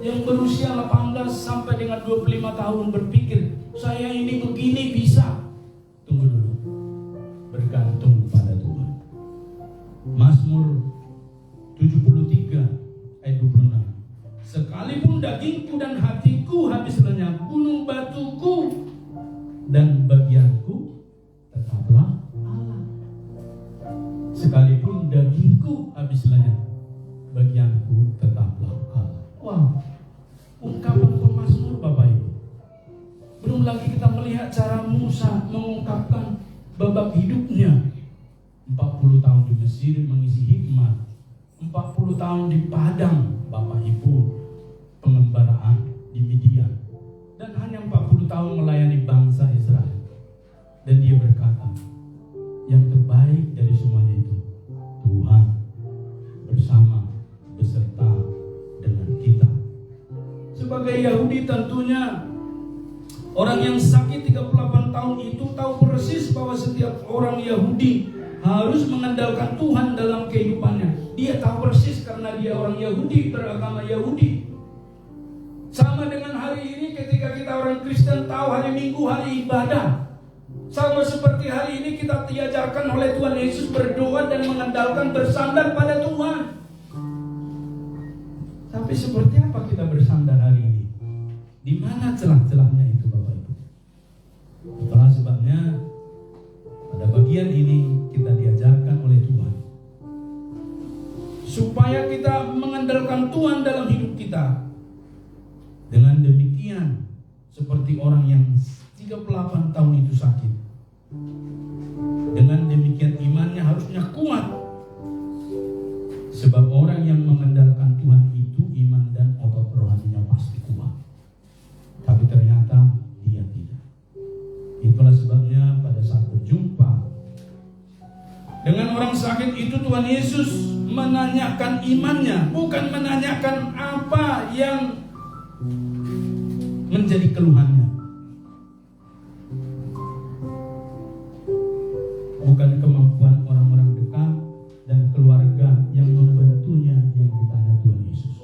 yang berusia 18 sampai dengan 25 tahun berpikir, saya ini begini bisa. Tunggu dulu. Bergantung pada Tuhan. Mazmur 73 ayat 26. Sekalipun dagingku dan hatiku habis lenyap, gunung batuku dan bagianku tetaplah Allah. Sekalipun dagingku habis lenyap, bagianku tetaplah Allah. Wow, ungkapan pemazmur Bapak Ibu. Belum lagi kita melihat cara Musa mengungkapkan babak hidupnya. 40 tahun di Mesir mengisi hikmat, 40 tahun di padang Bapak Ibu pengembaraan di Midian, dan hanya 40 tahun melayani bangsa Israel. Dan dia berkata, yang terbaik dari semuanya itu Tuhan bersama beserta dengan kita. Sebagai Yahudi tentunya orang yang sakit 38 tahun itu tahu persis bahwa setiap orang Yahudi harus mengandalkan Tuhan dalam kehidupannya. Dia tahu persis karena dia orang Yahudi, beragama Yahudi. Sama dengan hari ini ketika kita kita orang Kristen tahu hari Minggu hari ibadah. Sama seperti hari ini kita diajarkan oleh Tuhan Yesus berdoa dan mengandalkan bersandar pada Tuhan. Tapi seperti apa kita bersandar hari ini? Di mana celah-celahnya itu Bapak Ibu? Itulah sebabnya pada bagian ini kita diajarkan oleh Tuhan supaya kita mengandalkan Tuhan dalam hidup kita. Dengan demikian seperti orang yang 38 tahun itu sakit, dengan demikian imannya harusnya kuat. Sebab orang yang mengandalkan Tuhan itu iman dan otot rohaninya pasti kuat. Tapi ternyata dia tidak. Itulah sebabnya pada saat berjumpa dengan orang sakit itu, Tuhan Yesus menanyakan imannya, bukan menanyakan apa yang menjadi keluhannya. Bukan kemampuan orang-orang dekat dan keluarga yang membantunya yang ditanya Tuhan Yesus,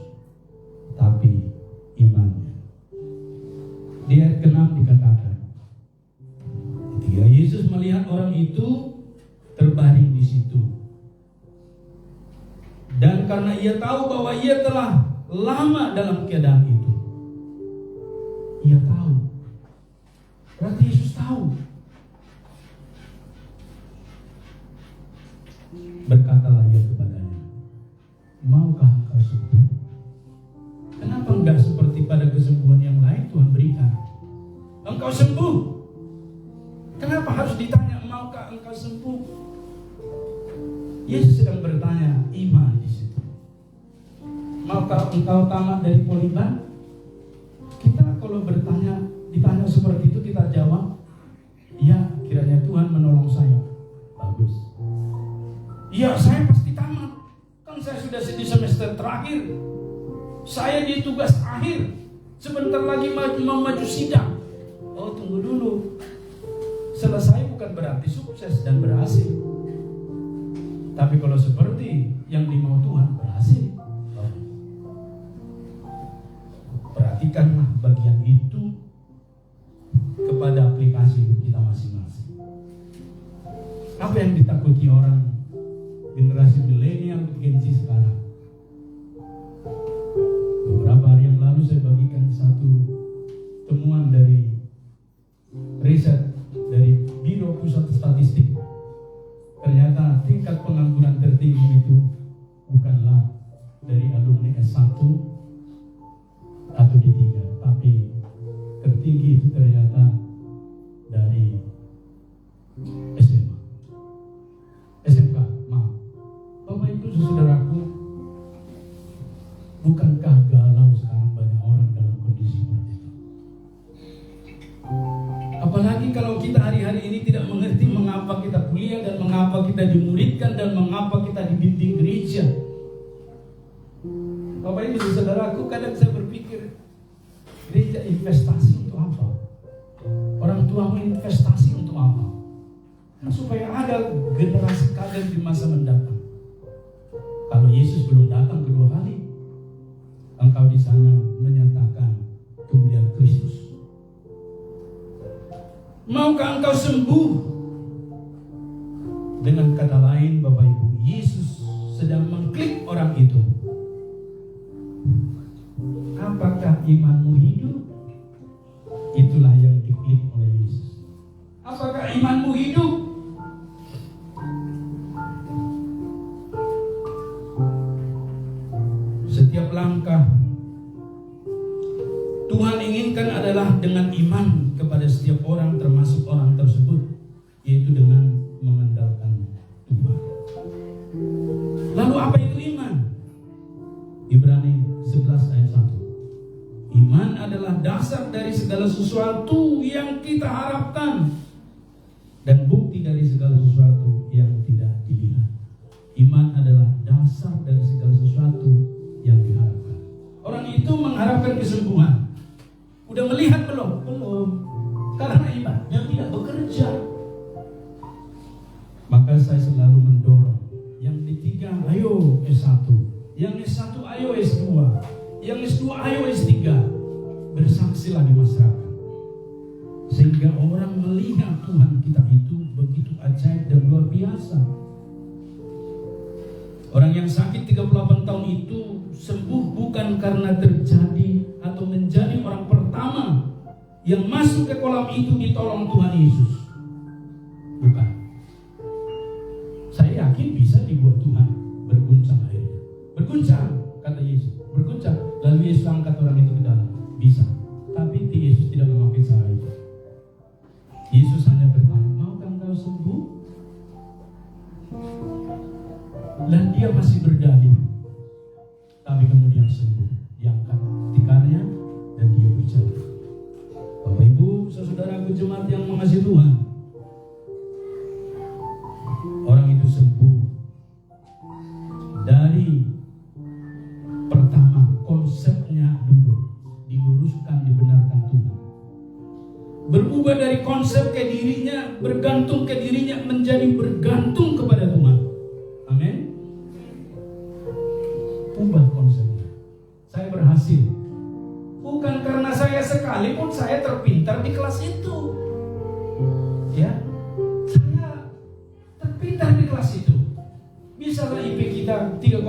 tapi imannya. Di ayat ke-6 dikatakan, ketika Yesus melihat orang itu terbaring di situ, dan karena ia tahu bahwa ia telah lama dalam keadaan itu, ia tahu. Berarti Yesus tahu. Berkatalah ia kepadanya, maukah engkau sembuh? Kenapa enggak seperti pada kesembuhan yang lain Tuhan berikan? Engkau sembuh. Kenapa harus ditanya, maukah engkau sembuh? Yesus sedang bertanya iman di situ. Maukah engkau tamat dari Poliban? Kita kalau ditanya seperti itu, kita jawab, ya, kiranya Tuhan menolong saya. Bagus. Ya, saya pasti tamat. Kan saya sudah di semester terakhir. Saya di tugas akhir. Sebentar lagi mau maju sidang. Oh, tunggu dulu. Selesai bukan berarti sukses dan berhasil. Tapi kalau seperti yang dimau Tuhan, berhasil. Perhatikanlah bagian itu kepada aplikasi hidup kita masing-masing. Apa yang ditakuti orang generasi milenial Gen Z sekarang? Beberapa hari yang lalu saya bagikan satu temuan dari riset dari Biro Pusat Statistik. Ternyata tingkat pengangguran tertinggi itu bukanlah dari alumni S1 atau D3, tapi tertinggi itu ternyata dari SMK. Bapak Ibu saudaraku, bukankah galau sekarang banyak orang dalam kondisi seperti itu? Apalagi kalau kita hari-hari ini tidak mengerti mengapa kita kuliah dan mengapa kita dimuridkan dan mengapa kita dibimbing gereja. Bapak Ibu saudaraku, kadang saya berpikir, gereja investasi untuk apa? Orang tua investasi untuk apa? Nah, supaya ada generasi kader di masa mendatang. Kalau Yesus belum datang kedua kali, engkau di sana menyatakan kemuliaan Kristus. Maukah engkau sembuh? Dengan kata lain, Bapak Ibu, Yesus sedang mengklik orang itu. Apakah imanmu hidup? Itulah yang diklik oleh Yesus. Apakah imanmu hidup? Setiap langkah Tuhan inginkan adalah dengan iman kepada setiap orang, termasuk orang tersebut, yaitu dengan mengandalkan Tuhan. Lalu apa itu iman? Ibrani 11 ayat 1. Iman adalah dasar dari segala sesuatu yang kita harapkan dan bukti dari segala sesuatu yang tidak dilihat. Iman adalah dasar dari segala sesuatu yang diharapkan. Orang itu mengharapkan kesembuhan. Udah melihat belum? Belum. Karena imannya tidak bekerja. Maka saya selalu mendorong yang D3 ayo S1, yang S1 ayo S2, yang S2 ayo S3. Bersaksilah di masyarakat. sehingga orang melihat Tuhan kita itu begitu ajaib dan luar biasa. Orang yang sakit 38 tahun itu sembuh bukan karena terjadi atau menjadi orang pertama yang masuk ke kolam itu ditolong Tuhan Yesus. Bukan. Saya yakin bisa dibuat Tuhan berguncang airnya. Berguncang, kata Yesus. Berguncang. Lalu Yesus angkat orang itu ke dalam. Bisa. Tapi Yesus tidak memakai cara itu. Yesus hanya bertanya, maukah engkau sembuh? Dan dia masih berdalih. Tapi kemudian sembuh. Diangkat tikarnya dan dia berjalan. Bapak Ibu, saudaraku jemaat yang mengasihi Tuhan, orang itu sembuh dari pertama konsepnya dulu diluruskan, dibenarkan Tuhan. Berubah dari konsep ke dirinya, bergantung ke dirinya menjadi bergantung kepada Tuhan. Amin. Ubah konsepnya. Saya berhasil bukan karena saya sekalipun saya terpintar di kelas itu. Ya. Saya terpintar di kelas itu. Misalnya IP kita 3,9.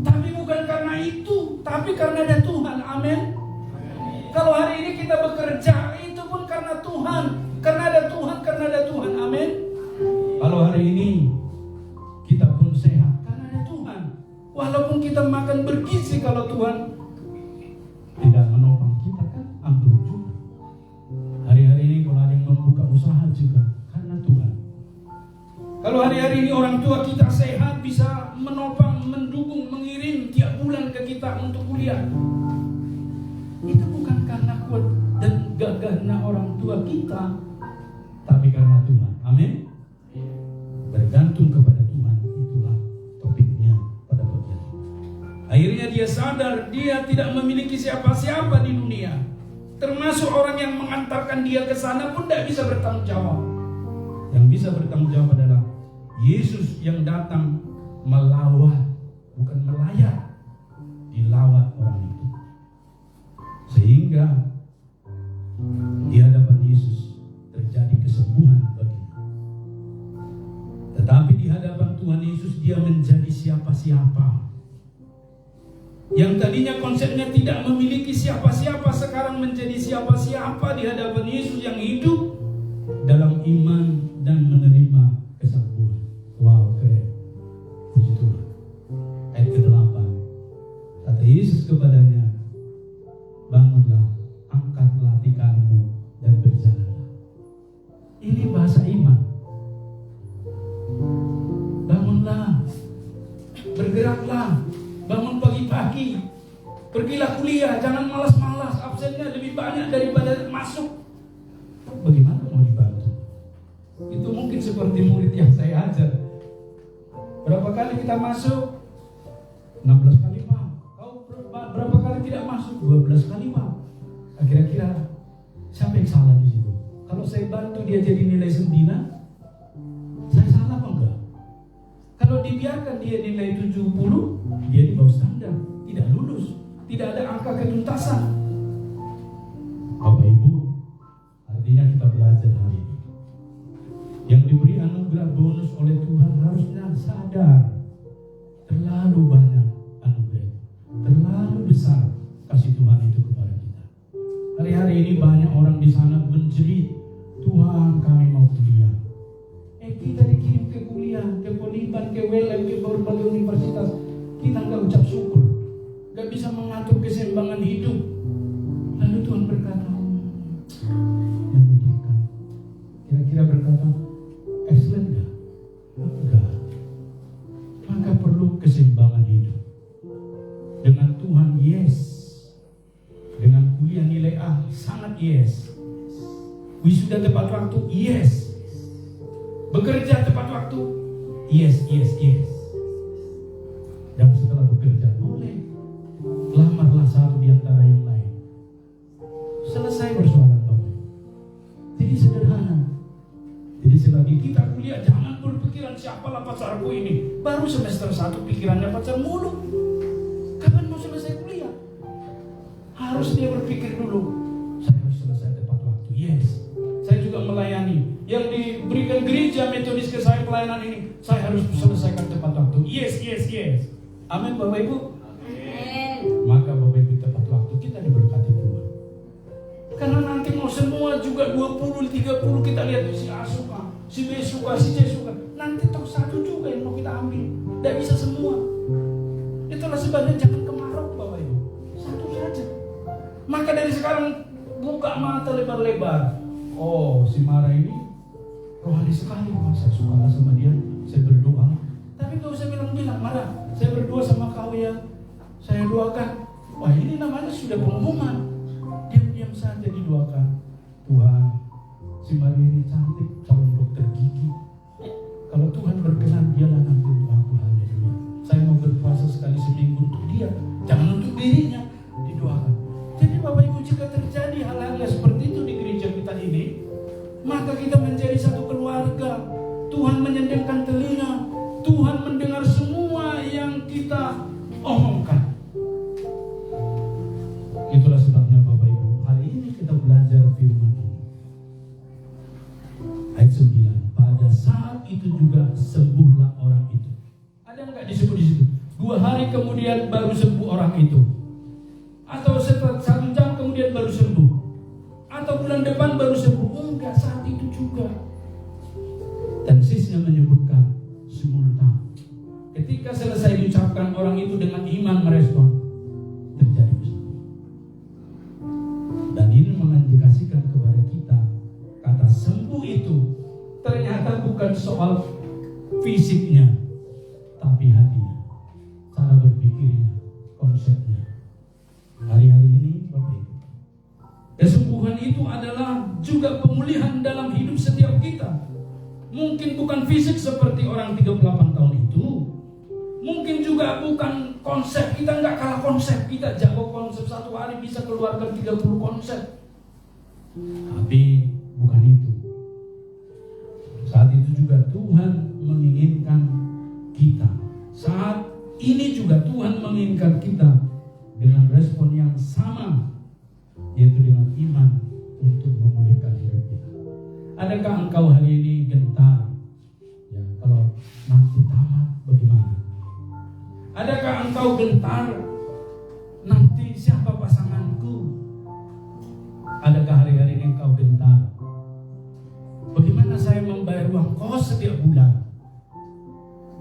Tapi bukan karena itu, tapi karena ada Tuhan. Amin. Kalau hari ini kita bekerja, itu pun karena Tuhan. Karena ada Tuhan, karena ada Tuhan. Amin. Kalau hari ini kita pun sehat, karena ada Tuhan. Walaupun kita makan bergizi, kalau Tuhan tidak menopang kita, kan ambruk juga. Hari-hari ini kalau ada yang membuka usaha juga karena Tuhan. Kalau hari-hari ini orang tua kita sehat, bisa menopang, mendukung, mengirim tiap bulan ke kita untuk kuliah, itu bukan karena kuat dan gagahnya orang tua kita, tapi karena Tuhan. Amin. Bergantung kepada Tuhan, itulah topiknya pada bagian ini. Akhirnya dia sadar dia tidak memiliki siapa-siapa di dunia, termasuk orang yang mengantarkan dia ke sana pun tidak bisa bertanggung jawab. Yang bisa bertanggung jawab adalah Yesus yang datang melawat, bukan melayat, dilawat orang itu. Sehingga di hadapan Yesus terjadi kesembuhan baginya. Tetapi di hadapan Tuhan Yesus dia menjadi siapa-siapa. Yang tadinya konsepnya tidak memiliki siapa-siapa, sekarang menjadi siapa-siapa di hadapan Yesus yang hidup dalam iman dan menerima kesembuhan. Wow, keren. Puji Tuhan. Ayat ke-8. Kata Yesus kepadanya, bangunlah, angkatlah tikarmu dan berjalanlah. Ini bahasa iman. Bangunlah, bergeraklah, bangun pagi-pagi, pergilah kuliah, jangan malas-malas, absennya lebih banyak daripada masuk. Bagaimana mau dibantu? Itu mungkin seperti murid yang saya ajar. Berapa kali kita masuk? 16 kali Pak. Kau berapa kali tidak masuk? 12 kali Pak. Nah, kira-kira siapa yang salah di situ? Kalau saya bantu dia jadi nilai 9, saya salah apa enggak? Kalau dibiarkan dia nilai 70, dia di bawah standar, tidak lulus, tidak ada angka ketuntasan. Bapak Ibu, artinya kita belajar hari ini. Yang diberi anugerah bonus oleh Tuhan harusnya sadar, terlalu banyak anugerah, terlalu besar kasih Tuhan itu kepada kita. Hari-hari ini banyak orang di sana menjerit, Tuhan kami mau kuliah. Kita dikirim ke kuliah, ke Poliban, ke WLM, ke berbagai universitas. Kita nggak ucap syukur, nggak bisa mengatur keseimbangan hidup. Lalu Tuhan berkata, menyedihkan. Kira-kira berkata, excellent nggak? Enggak. Maka perlu keseimbangan hidup. Dengan Tuhan, yes. Dengan kuliah nilai A, sangat yes. Wisuda tepat waktu, yes. Bekerja tepat waktu, yes. Dan setelah bekerja, boleh lamarlah satu di antara yang lain. Selesai persoalan Bapak. Jadi sederhana. Jadi selagi kita kuliah, jangan berpikiran siapalah pacarku ini. Baru semester 1 pikirannya pacar mulu. Kapan mau selesai kuliah? dia berpikir dulu, saya harus selesai tepat waktu. Yes, saya juga melayani. Yang diberikan gereja metodis ke saya pelayanan ini, saya harus selesaikan tepat waktu. Yes. Amin Bapak Ibu. Maka Bapak Ibu tepat waktu kita diberkati Tuhan. Karena nanti mau semua juga 20, 30 kita lihat si A suka, si B suka, si C suka. Nanti toh satu juga yang mau kita ambil. Tidak bisa semua. Itulah sebabnya jangan kemarau Bapak Ibu. Satu saja. Maka dari sekarang buka mata lebar-lebar. Oh, si Mara ini rohani sekali. Saya suka sama dia. Saya berdoa. Tapi gak usah bilang-bilang, Mara, saya berdoa sama kau ya. Saya doakan. Wah, ini namanya sudah pengumuman. Diam-diam saja didoakan. Tuhan, si Mara ini cantik, calon dokter gigi. Kalau Tuhan berkenan, dialah nanti untuk aku. Haleluya. Saya mau berpuasa sekali seminggu untuk dia, jangan untuk dirinya. Didoakan. Jadi Bapak Ibu, jika terjadi hal-hal seperti itu di gereja kita ini, maka kita menjadi satu keluarga. Tuhan menyediakan telinga, Tuhan mendengar semua yang kita omongkan. Itulah sebabnya Bapak Ibu, hari ini kita belajar firman ini. Ayat 9. Pada saat itu juga sembuhlah orang itu. Ada enggak disebut di situ? 2 hari kemudian baru sembuh orang itu. Atau setelah 1 jam kemudian baru sembuh. Atau bulan depan baru sembuh. Enggak, saat itu juga. Dan sisnya menyebutkan simultan. Ketika selesai diucapkan, orang itu dengan iman merespon, terjadi kesembuhan. Dan ini mengindikasikan kepada kita, kata sembuh itu ternyata bukan soal fisiknya, tapi hatinya, cara berpikirnya, konsepnya. Hari-hari ini Bapak Ibu, kesembuhan itu adalah juga pemulihan dalam hidup setiap kita. Mungkin bukan fisik seperti orang 38 tahun itu. Mungkin juga bukan konsep. Kita nggak kalah konsep. Kita jago konsep, 1 hari bisa keluarkan 30 konsep. Tapi bukan itu. Saat itu juga Tuhan menginginkan kita. Saat ini juga Tuhan menginginkan kita dengan respon yang sama, yaitu dengan iman untuk memulihkan hidup kita. Adakah engkau hari ini gentar? Ya, kalau nanti tamat bagaimana? Adakah engkau gentar? Nanti siapa pasanganku? Adakah hari-hari ini engkau gentar? Bagaimana saya membayar uang kos setiap bulan?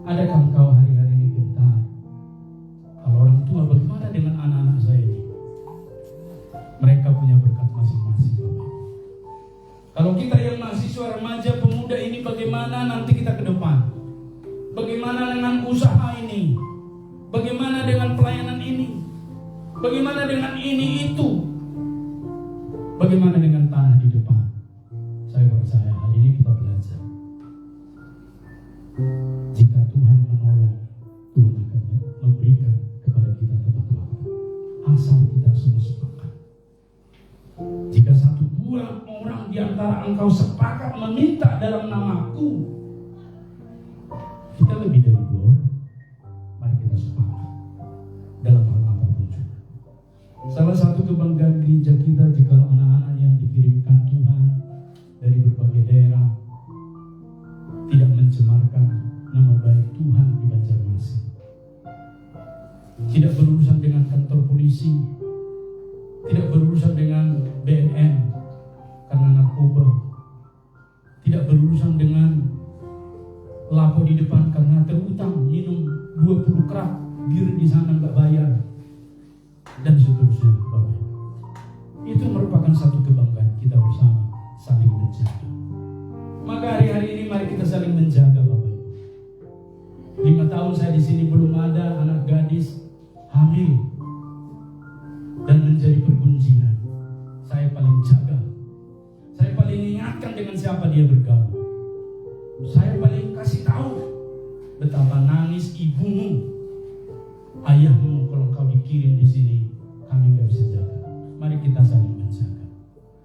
Adakah engkau hari-hari ini gentar? Kalau orang tua, bagaimana dengan anak-anak saya ini? Mereka punya berkat masing-masing, Bapak. Kalau kita yang mahasiswa, remaja, pemuda ini, bagaimana nanti kita ke depan? Bagaimana dengan usaha ini? Bagaimana dengan pelayanan ini? Bagaimana dengan ini itu? Bagaimana dengan tanah di depan? Saya percaya hari ini kita belajar. Jika Tuhan menolong, Tuhan akan memberikan kepada kita tepat waktu. Asal kita semua sepakat. Jika 1-2 orang di antara engkau sepakat meminta dalam namaku, kita lebih dari 2 orang. Mari kita sepakat dalam hal apapun juga. Salah satu kebanggaan gereja kita jika anak-anak yang dikirimkan Tuhan dari berbagai daerah tidak mencemarkan nama baik Tuhan di Banjarmasin. Tidak berurusan dengan kantor polisi, tidak berurusan dengan BNN karena narkoba, tidak berurusan dengan lapo di depan karena terutang minum 20 kerak bir di sana nggak bayar, dan seterusnya, Bapak. Itu merupakan satu kebanggaan kita bersama, saling menjaga. Maka hari-hari ini mari kita saling menjaga, Bapak. 5 tahun saya di sini belum ada anak gadis hamil dan menjadi pergunjingan. Saya paling jaga. Saya paling ingatkan dengan siapa dia bergaul. Saya paling kasih tahu betapa nangis ibumu, ayahmu kalau kau dikirim di sini, kami nggak bisa jaga. Mari kita saling menjaga.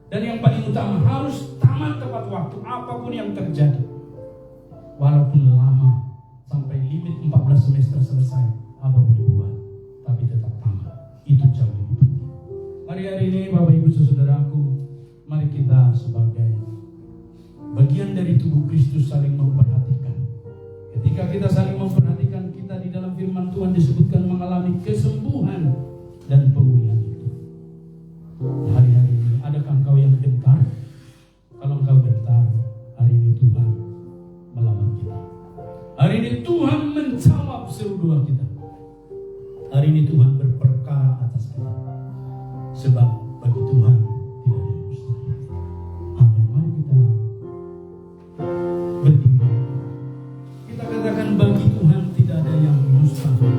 Dan yang paling utama harus tamat tepat waktu apapun yang terjadi. Walaupun lama sampai limit 14 semester selesai, apa boleh buat, tapi tetap tamat. Itu jauh lebih penting. Mari hari ini Bapak Ibu Saudaraku, mari kita sebagai bagian dari tubuh Kristus saling memperhatikan. Ketika kita saling memperhatikan, kita di dalam firman Tuhan disebutkan mengalami kesembuhan dan pemulihan itu. Hari-hari ini, adakah engkau yang gentar? Kalau engkau gentar, hari ini Tuhan melawan kita. Hari ini Tuhan menjawab seru doa kita. Hari ini Tuhan berperkara atas kita. Sebab bagi Tuhan tidak ada yang mustahil. Amin. Mari kita berdiri. Kita katakan bagi Tuhan tidak ada yang mustahil.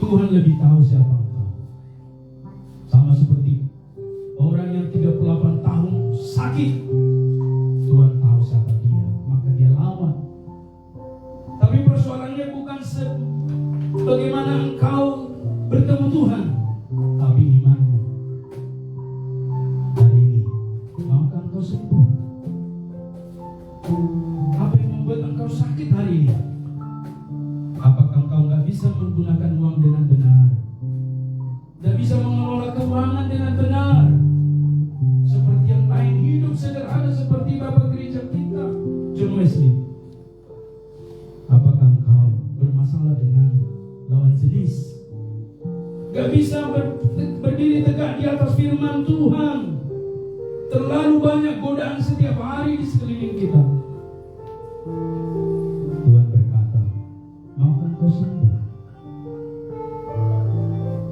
Tuhan lebih tahu siapa engkau. Sama seperti orang yang 38 tahun sakit. Tuhan tahu siapa dia, maka dia lawan. Tapi persoalannya bukan bagaimana engkau bertemu Tuhan, tapi imanmu. Hari ini, maukah engkau sembuh? Apa yang membuat engkau sakit hari ini? Apakah engkau nggak bisa menggunakan uang dengan benar? Tidak bisa mengelola keuangan dengan benar? Seperti yang lain, hidup sederhana seperti Bapak gereja kita, John Wesley. Apakah engkau bermasalah dengan lawan jenis? Gak bisa berdiri tegak di atas firman Tuhan. Terlalu banyak godaan setiap hari di sekeliling kita. Tuhan berkata, maukah engkau sembuh?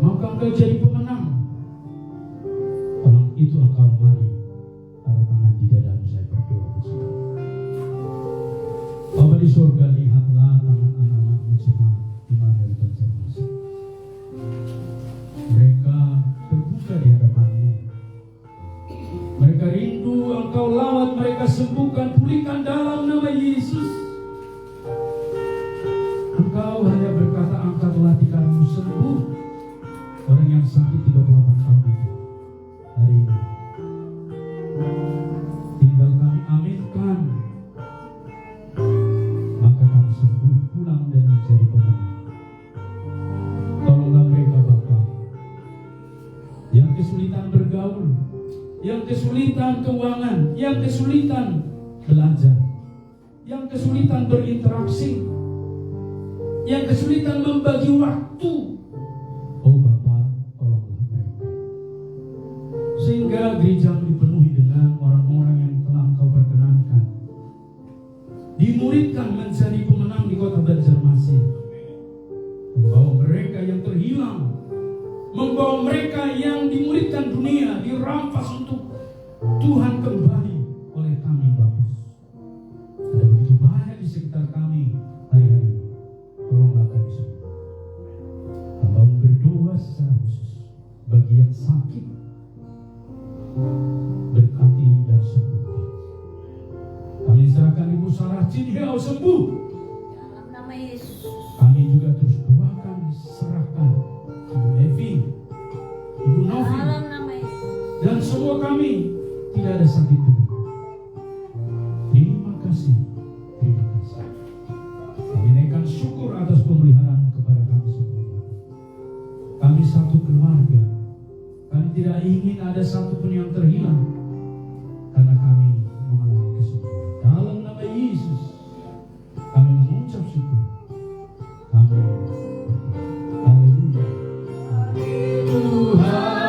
Maukah engkau jadi pemenang? Kalau itu engkau mari taruh tangan di dadamu, saya berdoa bersama. Bapa di surga, lihatlah tangan anak-anakmu jemaat Immanuel Banjarmasin. Mereka terbuka di hadapanmu. Mereka rindu engkau lawat, mereka sembuhkan, pulihkan dalam nama Yesus. Engkau hanya berkata, angkatlah tikarmu, sembuh orang yang sakit 38 tahun itu. Hari ini tinggal kami aminkan, maka kami sembuh, pulang dan menjadi pemenang. Tolonglah mereka Bapa yang kesulitan bergaul, yang kesulitan keuangan, yang kesulitan belajar, yang kesulitan berinteraksi, yang kesulitan membagi waktu. Oh Bapa, tolonglah mereka, sehingga gerejamu dipenuhi dengan orang-orang yang telah engkau perkenankan, dimuridkan menjadi pemenang di kota Banjarmasin, membawa mereka yang terhilang, membawa mereka yang dimuridkan dunia, dirampas untuk Tuhan kembali oleh kami Bapa. Ada begitu banyak di sekitar kami hari-hari ini. Tolonglah kami semua. Hamba berdoa secara khusus bagi yang sakit, berkati dan sembuhkan. Kami serahkan Ibu Sarah Cinhiau sembuh. Dalam nama Yesus. Kami juga terus doakan, serahkan Ibu Evi, Ibu Novi, Dalam nama Yesus. dan semua kami. Tidak ada sakit benar. Terima kasih, terima kasih. Kami naikkan syukur atas pemeliharaan kepada kami semua. kami satu keluarga. Kami tidak ingin ada satupun yang terhilang, karena kami mengalami kesembuhan. Dalam nama Yesus kami mengucap syukur. Kami haleluya. Tuhan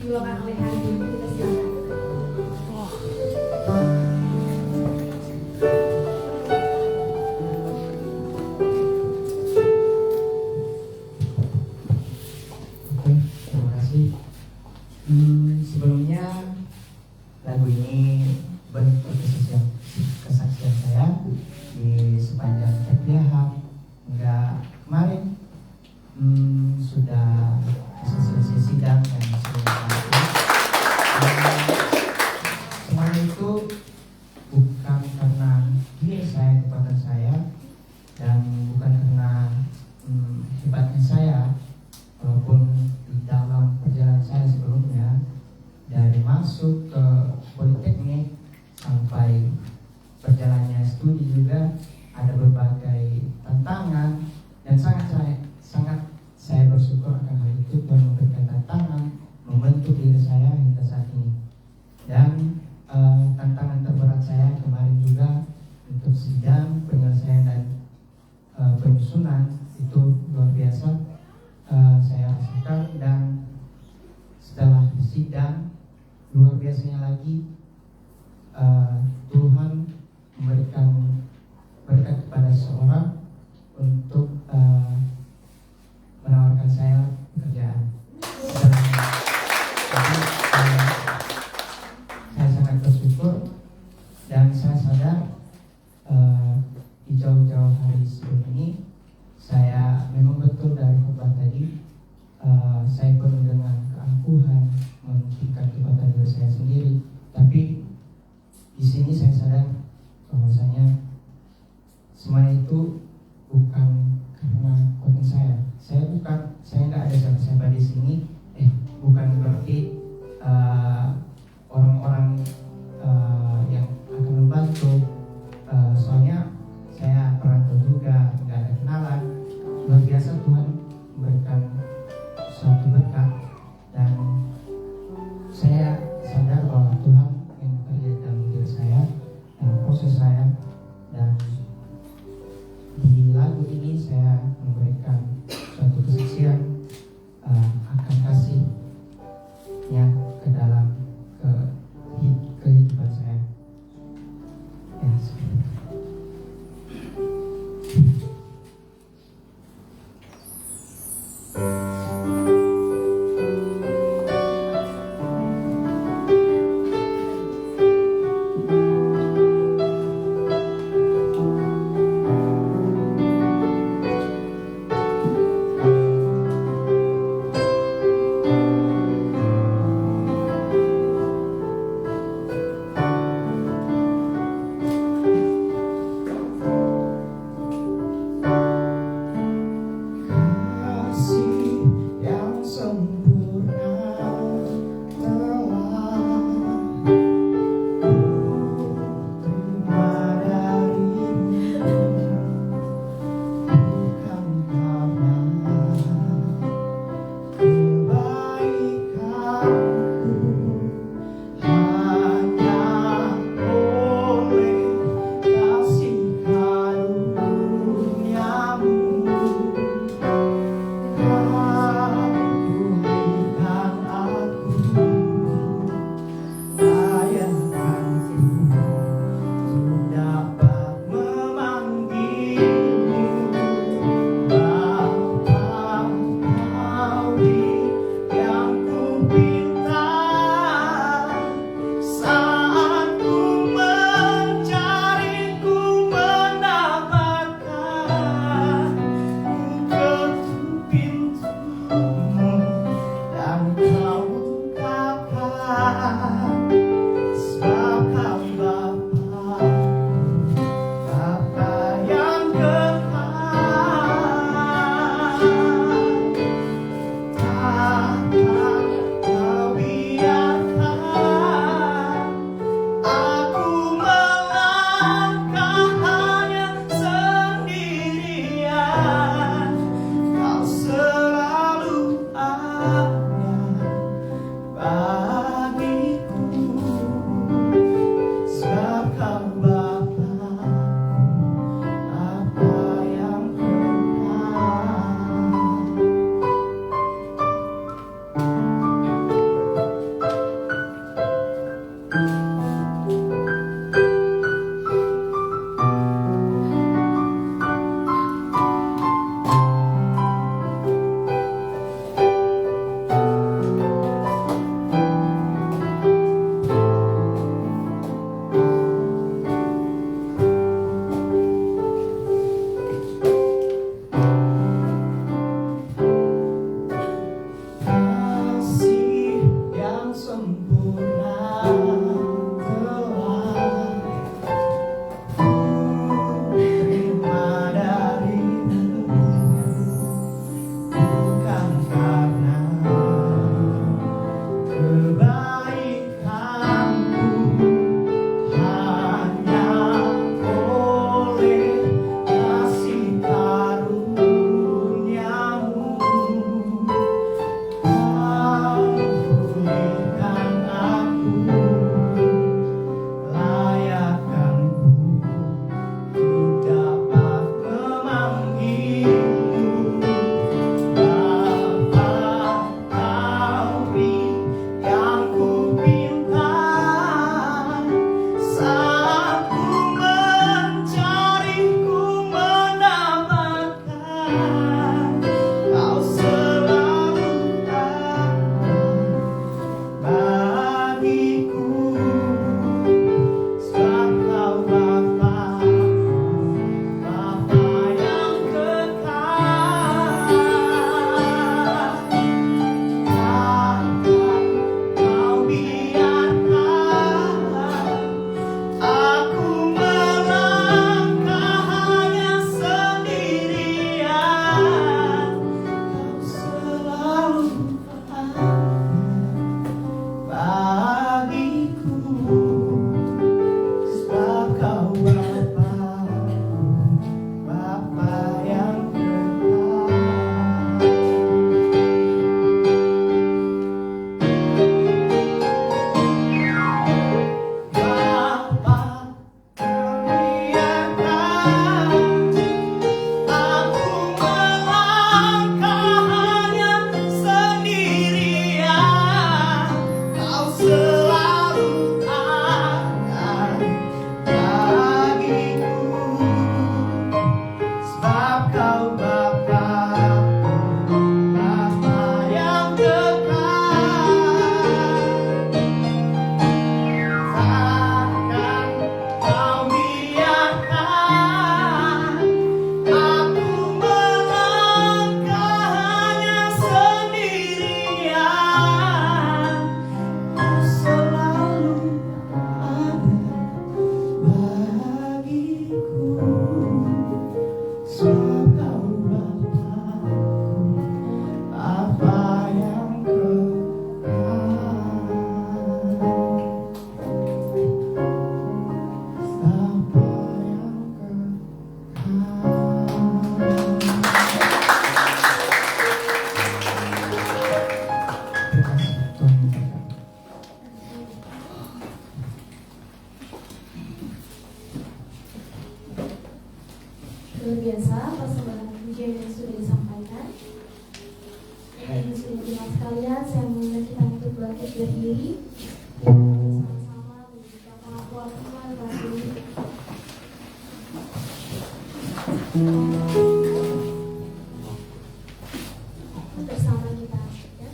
dibawakan oleh Hardy. Kita silakan. Terima kasih. Sebelumnya lagu ini bentuk kesaksian saya di sepanjang FPH hingga kemarin sudah bisa selesai sidang dan semuanya itu bukan karena diri saya, kekuatan saya, dan bukan karena hebatnya saya, walaupun di dalam perjalanan saya sebelumnya dari masuk ke politeknik sampai perjalanannya studi juga ada berbagai tantangan, dan sangat saya bersyukur akan hal itu. Tuhan memberikan tantangan membentuk diri saya hingga saat ini. Dan tantangan terberat saya kemarin juga untuk sidang penyelesaian dan penyusunan itu luar biasa saya rasakan, dan setelah sidang luar biasanya lagi Tuhan memberikan berkat kepada seseorang untuk menawarkan saya pekerjaan. Jadi, saya sangat bersyukur, dan saya sadar di jauh-jauh hari sebelum ini saya memang betul dari khotbah tadi saya penuh dengan keangkuhan, menunjukkan kepada diri saya sendiri. Tapi di sini saya sadar bahwasanya berdiri. Sama-sama memberikan pengakuan iman kasih. Bersama kita ya.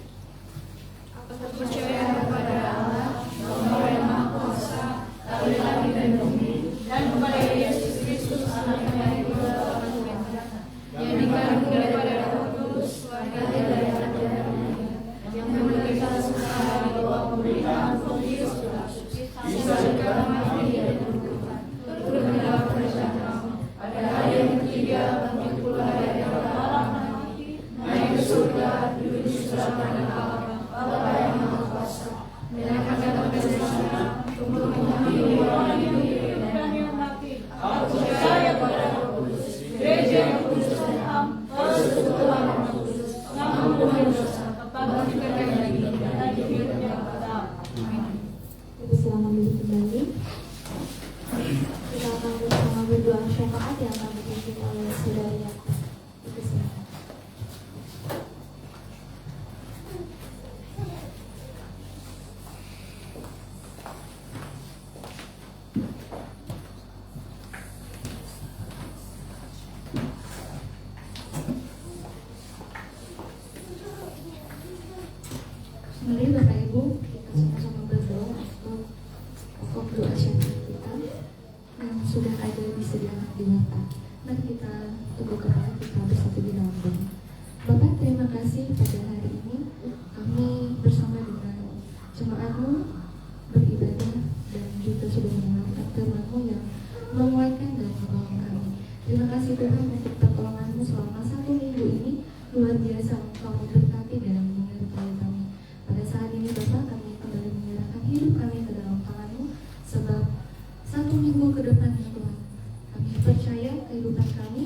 Aku percaya kepada Allah, Bapa yang Maha Kuasa, Tuhan langit dan bumi, dan kepada Yesus Kristus Anaknya yang diutus yang dikandung daripada Roh Kudus, lahir dari anak yang menderita sengsara di bawah pemerintahan Pontius Pilatus, disalibkan mati dan dikuburkan, turun ke dalam kerajaan Allah, pada hari yang ketiga bangkit pula dari antara mati, naik ke surga, duduk di sebelah kanan Allah, Bapa yang Maha Kuasa, dan akan datang ke sana untuk menghakimi orang yang hidup dan yang mati. Aku percaya pada Roh Kudus, Gereja yang kudus dan am, persekutuan yang kudus, pengampunan dosa, kebangkitan dari dan hidup yang kekal. Amin. Kita selamat duduk kembali. Kita akan bersama berdoa syafaat yang akan dipimpin oleh saudara Yakub. Itu silakan. Mari Bapak Ibu, kita sama-sama berdoa untuk pokok doa syafaat kita yang sudah ada disediakan di mata. Mari kita tunduk kepala kita bersatu di dalam doa. Bapak, terima kasih pada hari ini kami bersama dengan jemaat-Mu beribadah dan juga sudah mendengarkan firman-Mu yang menguatkan dan menolong kami. Terima kasih Tuhan untuk pertolongan-Mu selama 1 minggu ini. Luar biasa Engkau memberkati dan menyertai kami. Pada saat ini Bapak, kami kembali menyerahkan hidup kami ke dalam tangan-Mu, sebab 1 minggu ke depan ya Tuhan, kami percaya kehidupan kami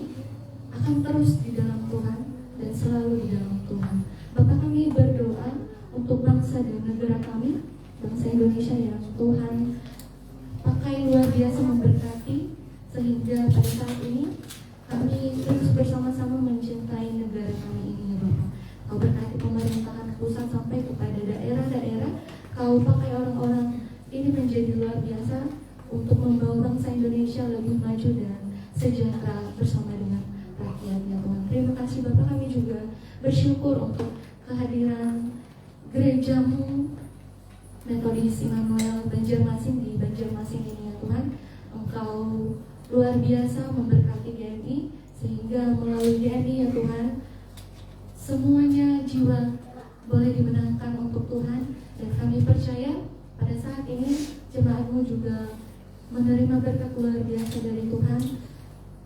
akan terus di dalam Tuhan dan selalu di dalam Tuhan. Bapak, kami berdoa untuk bangsa dan negara kami, bangsa Indonesia yang Tuhan pakai luar biasa memberkati, sehingga pada saat ini kami terus bersama-sama mencintai negara kami ini ya Bapak. Kau berkati pemerintahan pusat sampai kepada daerah-daerah. Kau pakai orang-orang ini menjadi luar biasa untuk membawa bangsa Indonesia lebih maju dan sejahtera bersama dengan rakyatnya Tuhan. Terima kasih Bapak, kami juga bersyukur untuk kehadiran gereja-Mu Metodis Immanuel Banjarmasin di Banjarmasin ini ya Tuhan. Engkau luar biasa memberkati GMI, sehingga melalui GMI ya Tuhan, semuanya jiwa boleh dimenangkan untuk Tuhan. Dan kami percaya pada saat ini jemaat-Mu juga menerima berkat luar biasa dari Tuhan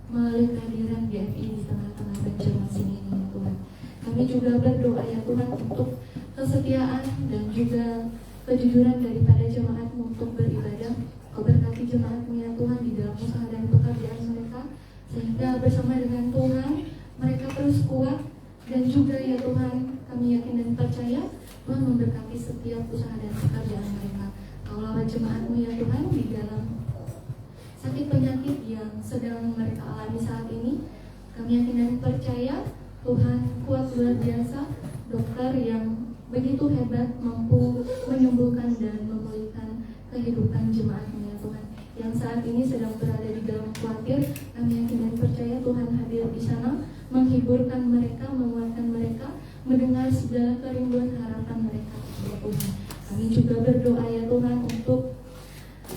melalui kehadiran GMI di tengah-tengah Banjarmasin ini ya Tuhan. Kami juga berdoa ya Tuhan untuk kesetiaan dan juga kejujuran daripada jemaat-Mu untuk beribadah. Kau berkati jemaat-Mu ya Tuhan di dalam usaha dan pekerjaan mereka, sehingga bersama dengan Tuhan mereka terus kuat. Dan juga ya Tuhan, kami yakin dan percaya Tuhan memberkati setiap usaha dan pekerjaan mereka. Kau lawat jemaat-Mu ya Tuhan di dalam sakit penyakit yang sedang mereka alami saat ini. Kami yakin dan percaya Tuhan kuat luar biasa, dokter yang begitu hebat mampu menyembuhkan dan memulihkan kehidupan jemaat-Mu ya Tuhan, yang saat ini sedang berada di dalam khawatir. Kami yakin dan percaya Tuhan hadir di sana, menghiburkan mereka, menguatkan mereka, mendengar segala kerinduan harapan mereka ya Tuhan. Kami juga berdoa ya Tuhan untuk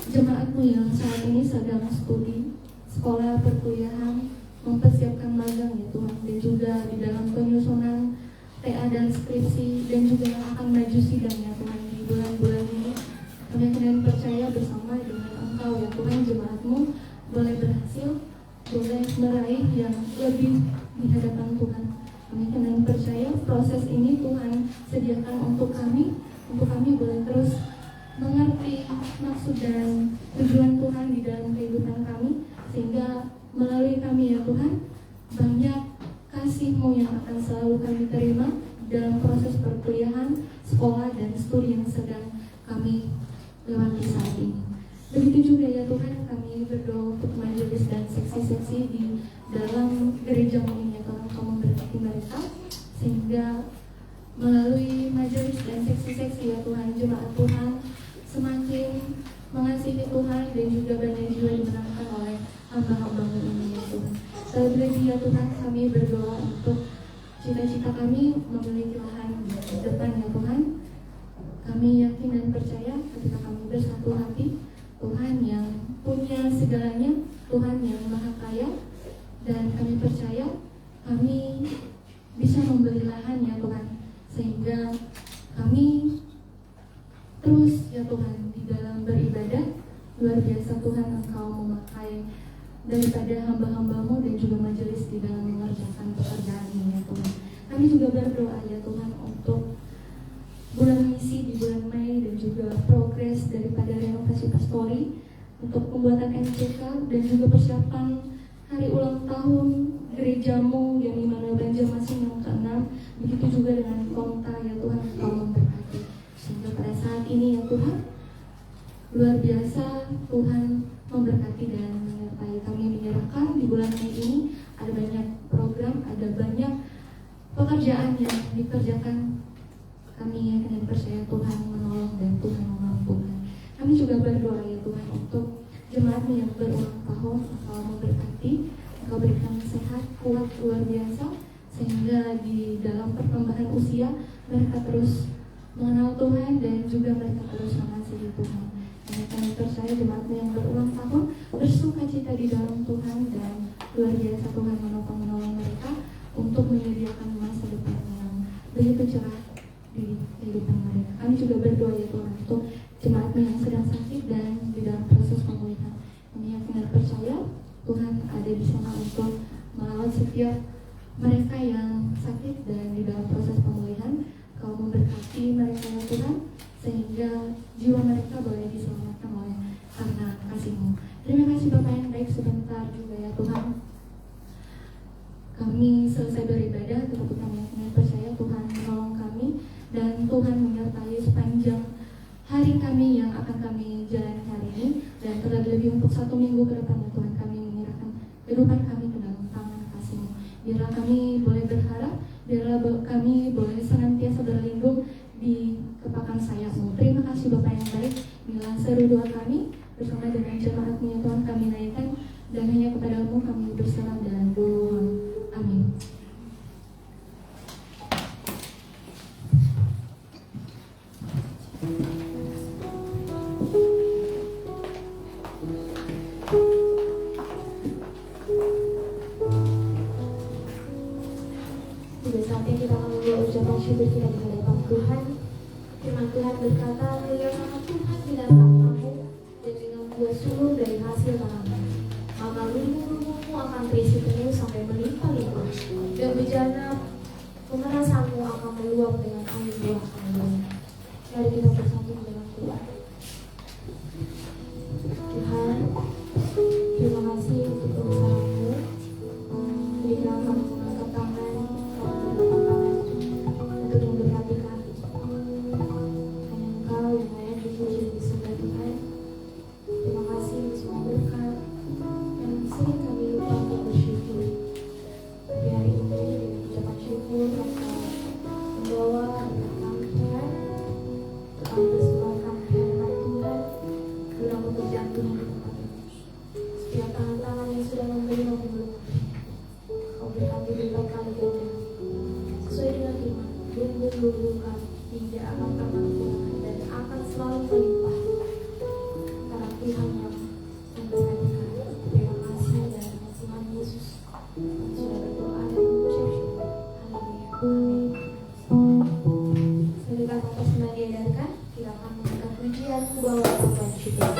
jemaat-Mu yang saat ini sedang studi, sekolah, perkuliahan, mempersiapkan magang ya Tuhan, dan juga di dalam penyusunan TA dan skripsi, dan juga yang akan maju sidang ya Tuhan di bulan-bulan ini. Kami akan percaya bersama dengan Engkau ya Tuhan, jemaat-Mu boleh berhasil, boleh meraih yang lebih di hadapan Tuhan. Kami akan percaya proses ini Tuhan sediakan untuk kami boleh terus mengerti maksud dan tujuan Tuhan di dalam kehidupan kami, sehingga melalui kami ya Tuhan, banyak kasih-Mu yang akan selalu kami terima dalam proses perkuliahan, sekolah, dan studi yang sedang kami lewati saat ini. Begitu juga ya Tuhan, kami berdoa untuk majelis dan seksi-seksi di dalam gereja-Mu ini ya Tuhan. Kau memberkati mereka, sehingga melalui majelis dan seksi-seksi ya Tuhan, Tuhan, jemaat Tuhan semakin mengasihi Tuhan dan juga banyak jiwa dimenangkan oleh hamba-hamba-Mu ini ya Tuhan. Terlebih ya Tuhan, kami berdoa untuk cita-cita kami memiliki lahan di depan ya Tuhan. Kami yakin dan percaya ketika kami bersatu hati, Tuhan yang punya segalanya, Tuhan yang maha kaya, dan kami percaya kami bisa membeli lahan ya Tuhan, sehingga kami terus ya Tuhan di dalam beribadah. Luar biasa Tuhan, Engkau memakai daripada hamba-hamba-Mu dan juga majelis di dalam mengerjakan pekerjaan ini ya Tuhan. Kami juga berdoa ya Tuhan untuk bulan misi di bulan Mei dan juga progres daripada renovasi pastori untuk pembuatan MCK dan juga persiapan hari ulang tahun gerejamu yang dimana Banjarmasin yang ke-6. Begitu juga dengan Komta ya Tuhan, Engkau memberkati sehingga pada saat ini ya Tuhan, luar biasa Tuhan memberkati dan menyertai. Kami menyerahkan di bulan Mei ini ada banyak program, ada banyak pekerjaan yang dikerjakan. Kami yakin dan percaya Tuhan menolong dan Tuhan memampukan. Kami juga berdoa ya Tuhan untuk jemaat-Mu yang berulang tahun, Engkau memberkati, Engkau berikan sehat, kuat, luar biasa, sehingga di dalam perkembangan usia mereka terus mengenal Tuhan dan juga mereka terus mengasihi Tuhan. Dan kami percaya jemaat-Mu yang berulang tahun bersuka cita di dalam Tuhan dan luar biasa Tuhan menolong mereka untuk menyediakan masa depan yang begitu cerah di kehidupan mereka. Kami juga berdoa ya Tuhan untuk jemaat-Mu yang sedang sakit dan di dalam proses pemulihan. Kami yakin dan percaya Tuhan ada di sana untuk merawat setiap mereka yang sakit dan di dalam proses pemulihan. Kau memberkati mereka ya Tuhan, sehingga jiwa mereka boleh diselamatkan oleh karena kasih-Mu. Terima kasih Bapak yang baik, sebentar juga ya Tuhan kami selesai beribadah, tetapi kami yakin dan percaya Tuhan menolong kami dan Tuhan menyertai sepanjang hari kami yang akan kami jalani hari ini, dan terlebih untuk 1 minggu ke depan ya Tuhan, kami menyerahkan kehidupan kami ke dalam tangan kasih-Mu. Biarlah kami boleh berharap, biarlah kami boleh senantiasa berlindung di kepakan sayap-Mu. Terima kasih Bapak yang baik. Inilah seru doa kami bersama dengan jemaat-Mu ya Tuhan, kami naikkan dan hanya kepada-Mu kami berserah dan doa. Amin. Sudah saatnya kita membawa ucapan syukur kita di hadapan Tuhan. Firman Tuhan berkata, "Muliakanlah Tuhan di dalam kamu dan dengan buah sulur dari hasil tanganmu. Maka lumbung-lumbungmu akan terisi penuh sampai melimpah-limpah, dan bejana pemerasanmu akan meluap dengan air buah kamu." Mari kita bersatu di dalam Tuhan. Tuhan, terima kasih untuk kebesaran-Mu. Berikan kami mengangkat tangan, kami mengangkat tangan untuk memberkati kami. Hanya Engkau yang layak dipuji di sebelah Tuhan. Terima kasih untuk semua berkat yang sering kami lupa untuk bersyukur. Tapi hari ini dengan ucapan syukur Engkau membawa anak kami Tuhan, untuk kami persembahkan di hadapan Tuhan dalam pekerjaan Tuhan di tempat ini. Setiap tangan-tangan yang sudah memberi maupun belum memberi, Kau berkati berbagai kali ganda sesuai dengan firman. Lumbung-lumbung kami tidak akan pernah kekurangan dan akan selalu melimpah karena Tuhan yang memberkati kami. Terima kasih dan Tuhan Yesus kami sudah berdoa dan mengucap syukur. Haleluya. Amin. Sebelum kata sembah diedarkan, kita akan mengangkat pujian membawa ucapan syukur.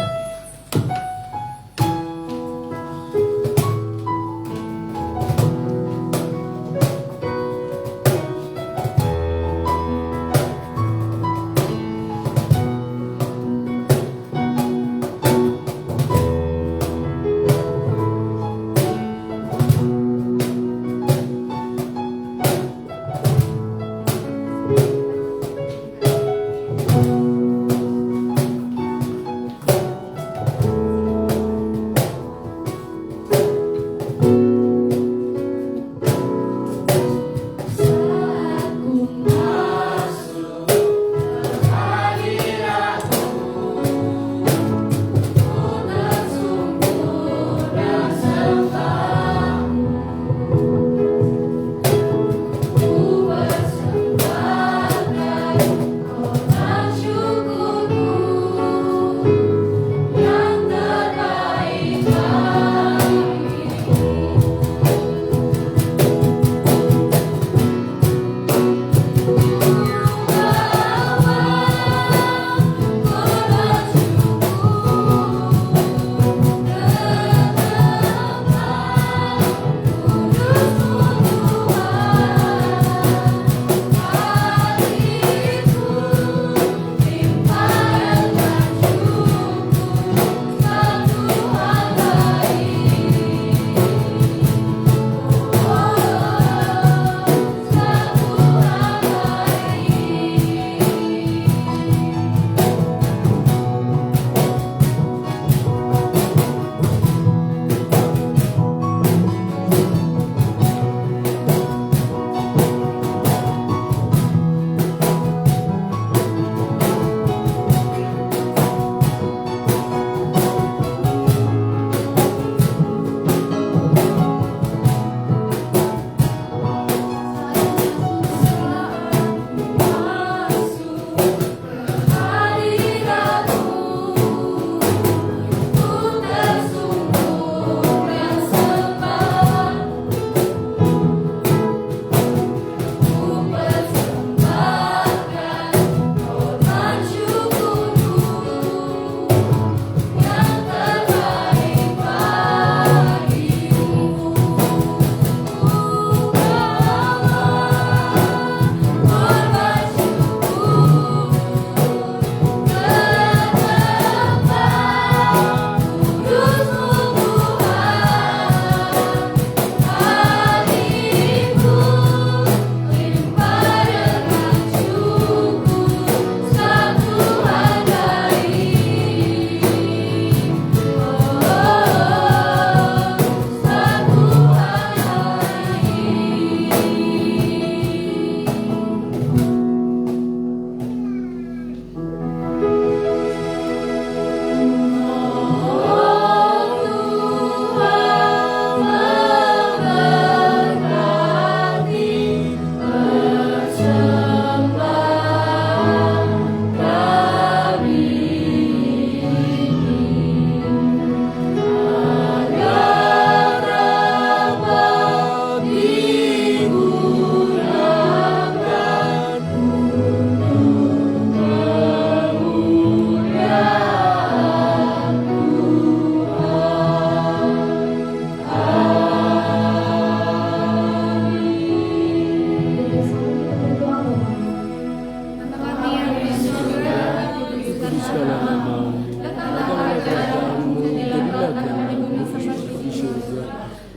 segala nama. Datanglah kerajaanmu, jadilah kehendakmu seperti di surga.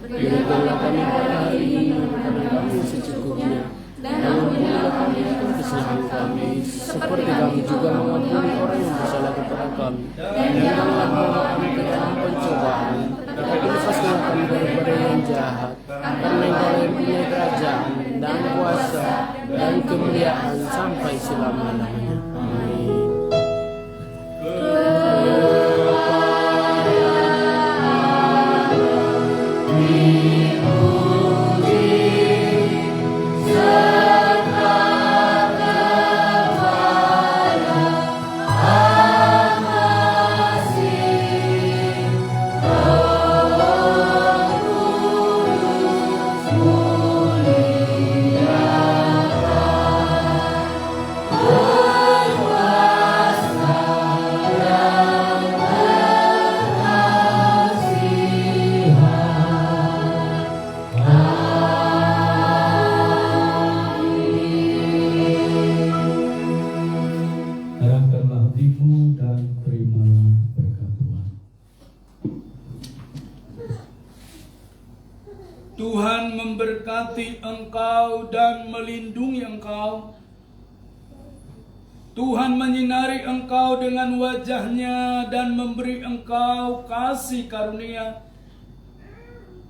Berikanlah kami pada hari ini makanan kami secukupnya, dan ampunilah kami akan kesalahan kami, seperti kami juga mengampuni orang yang bersalah kepada kami. Dan janganlah membawa kami ke dalam pencobaan, tetapi lepaskanlah kami daripada yang jahat. Karena Engkau yang punya kerajaan dan kuasa dan kemuliaan sampai selama-lamanya. Amin. Arahkanlah hatimu dan terimalah berkat Tuhan. Tuhan memberkati engkau dan melindungi engkau. Tuhan menyinari engkau dengan wajah-Nya dan memberi engkau kasih karunia.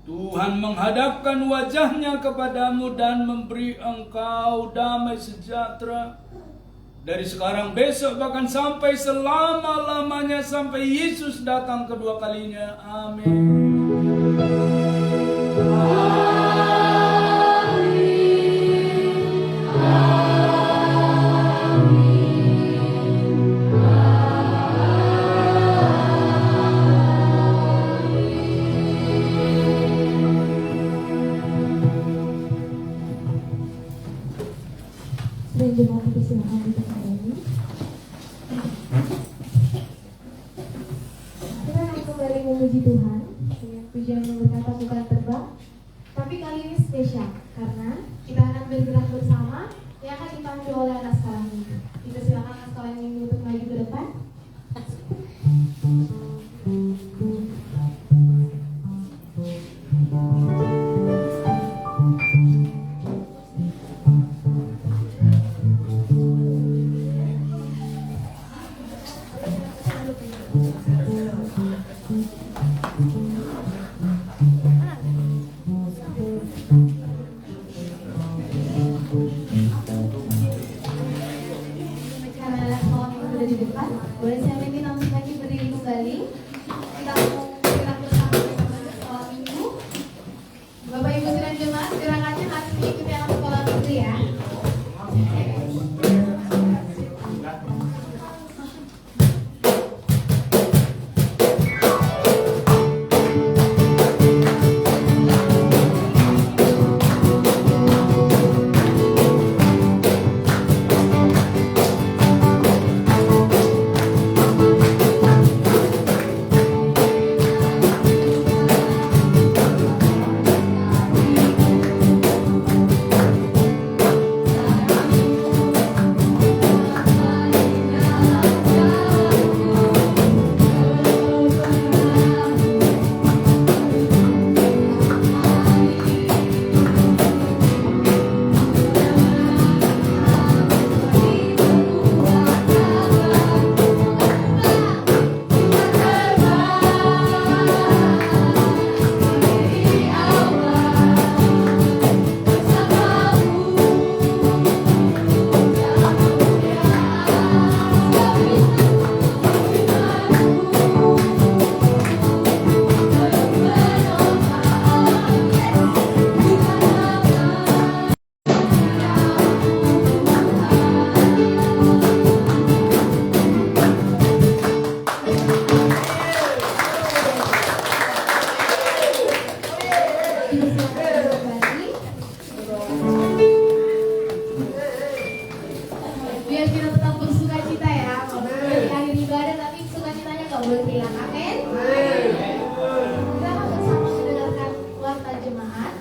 Tuhan menghadapkan wajah-Nya kepadamu dan memberi engkau damai sejahtera. Dari sekarang, besok, bahkan sampai selama-lamanya, sampai Yesus datang kedua kalinya. Amin. Dan jemaat dipersilakan ditemani. Kita akan kembali memuji Tuhan dengan pujian yang berkata bukan terbang, tapi kali ini spesial karena kita akan bergerak bersama yang akan dipandu oleh anak sekolah ini. Dipersilakan anak sekolah ini untuk maju ke depan. Di depan, boleh saya minta langsung lagi berdiri kembali. Kita mau gerak bersama dengan sekolah minggu. Bapak Ibu dan jemaat, gerakannya harus mengikuti anak sekolah minggu ya. Biar kita tetap bersuka cita ya, di akhir ibadah tapi sukacitanya gak boleh hilang. Amin. Kita akan bersama mendengarkan warta jemaat.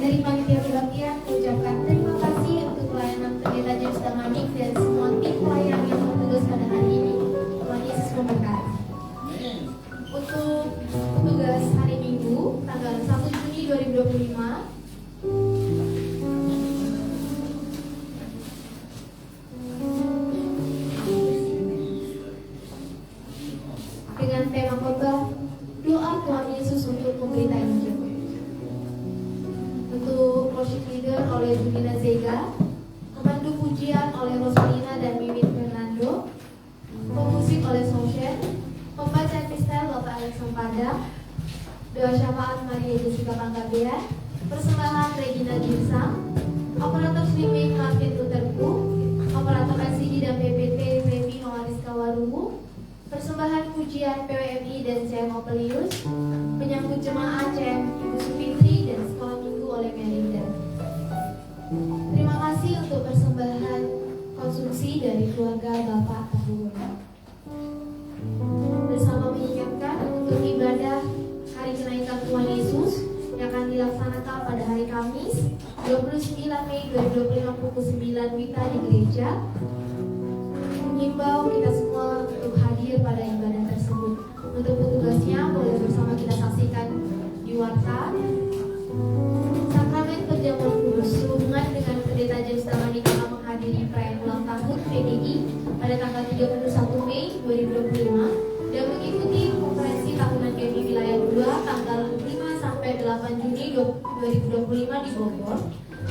Dari panitia kebaktian mengucapkan terima kasih untuk pelayanan pendeta James Damani dan semua tim Rosalina dan Mimin Fernando, pemusik oleh Sosyen, pembaca epistel Bapak Alexander Padang, doa syafaat Maria Jessica Panggabean, persembahan Regina Girsang, operator streaming Martin Luther Pu, operator LCD dan PPT Femi Noariska Warumu, persembahan pujian PWMI dan CM Opelius, penyambut jemaat CM Ibu Supitri dan sekolah minggu oleh Melinda. Terima kasih untuk persembahan konsumsi dari keluarga Bapak Tahun. Bersama mengingatkan untuk ibadah hari kenaikan Tuhan Yesus yang akan dilaksanakan pada hari Kamis 29 Mei 2025 pukul 9 WITA di gereja. Mengimbau kita semua untuk hadir pada ibadah tersebut. Untuk petugasnya boleh bersama kita saksikan di warta. Sakramen perjamuan kudus sehubungan dengan Pendeta James Damani akan menghadiri perayaan ulang tahun PDI pada tanggal 31 Mei 2025 dan mengikuti konferensi tahunan GMI wilayah 2 tanggal 5 sampai 8 Juni 2025 di Bogor.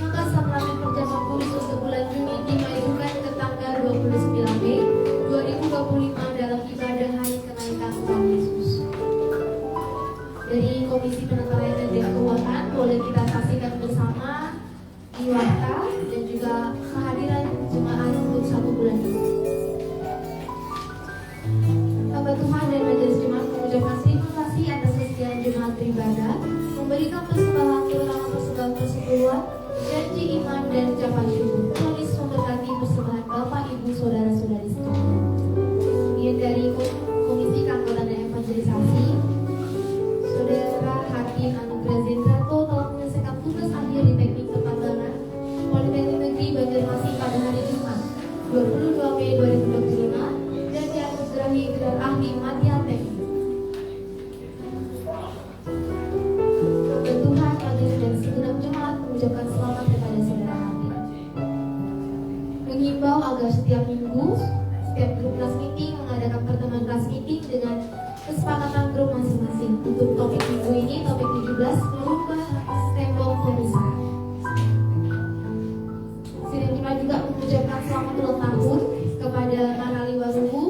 Maka sakramen perjamuan kudus untuk bulan Juni dimajukan ke tanggal 29 Mei 2025 dalam ibadah hari kenaikan Tuhan Yesus. Dari Komisi Penata Layanan dan Keuangan boleh kita saksikan bersama di warta dan juga kehadiran jemaat untuk 1 bulan ini. Bapak Tuhan dan Majelis Jemaat mengucapkan terima kasih atas kesediaan jemaat beribadah, memberikan persembahan terutama persembahan persepuluhan, janji iman dan ucapan syukur. Tulis memberkati persembahan Bapak, Ibu, Saudara-saudari sekalian. Kemudian dari Komisi Keanggotaan dan Evangelisasi, Saudara Hakim Anugrah Zendrato telah menyelesaikan tugas akhir di Teknik Pertambangan Politeknik Negeri Banjarmasin pada hari Jumat 22 Mei 2025 dan dianugerahi gelar ahli Madya Teknik. Tuhan, majelis dan segenap jemaat mengucapkan selamat kepada saudara Hakim. Mengimbau agar setiap minggu, setiap grup kelas meeting mengadakan pertemuan kelas meeting dengan kesepakatan grup masing-masing. Untuk topik minggu ini, topik 17, merubah tembok pemisah. Sidang jemaat juga mengucapkan selamat ulang tahun kepada Marali Warubu,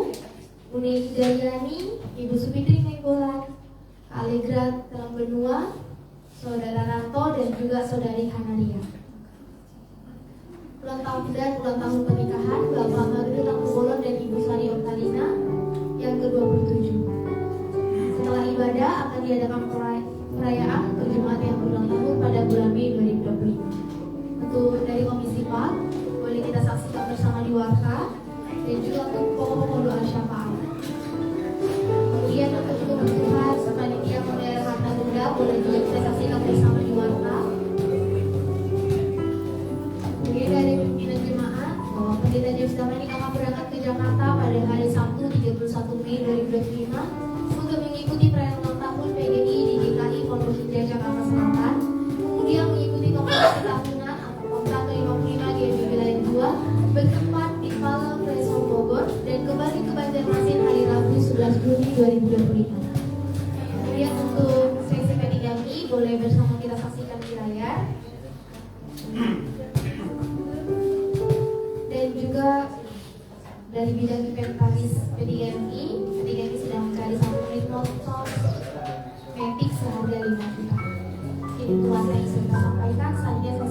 Uni Hidayani, Ibu Supitri Menggolan, Alegra Terang Benua, Saudara Ranto dan juga Saudari Hanaria. Ulang tahun dan ulang tahun pernikahan Bapak Marudin Tangkubolon dan Ibu Sari Oktalina yang ke-27. Setelah ibadah akan diadakan perayaan untuk jemaat yang berulang tahun pada bulan Mei 2025. Untuk dari Komisi 4 boleh kita saksikan bersama di warta dan juga untuk pokok-pokok doa syafaat. Kemudian untuk kebutuhan panitia pemelihara harta benda boleh juga kita saksikan bersama di warta. Kemudian dari pimpinan jemaat bahwa Pendeta James Damani akan berangkat ke Jakarta pada hari Sabtu 31 Mei 2025 untuk mengikuti perayaan ulang tahun PGI di DKI Pondok Indah Jakarta Selatan. Kemudian mengikuti kompetisi tahunan atau Kopta ke-55 GMI wilayah 2 bertempat di Palem Resort Bogor dan kembali ke Banjarmasin hari Rabu 11 Juni 2025. Kemudian untuk seksi P3Mi boleh bersama kita saksikan di layar. Dan juga dari bidang inventaris P3Mi sedang mencari 1 unit motor Matic seharga 5 juta. Ini tuan yang saya sampaikan, selanjutnya saya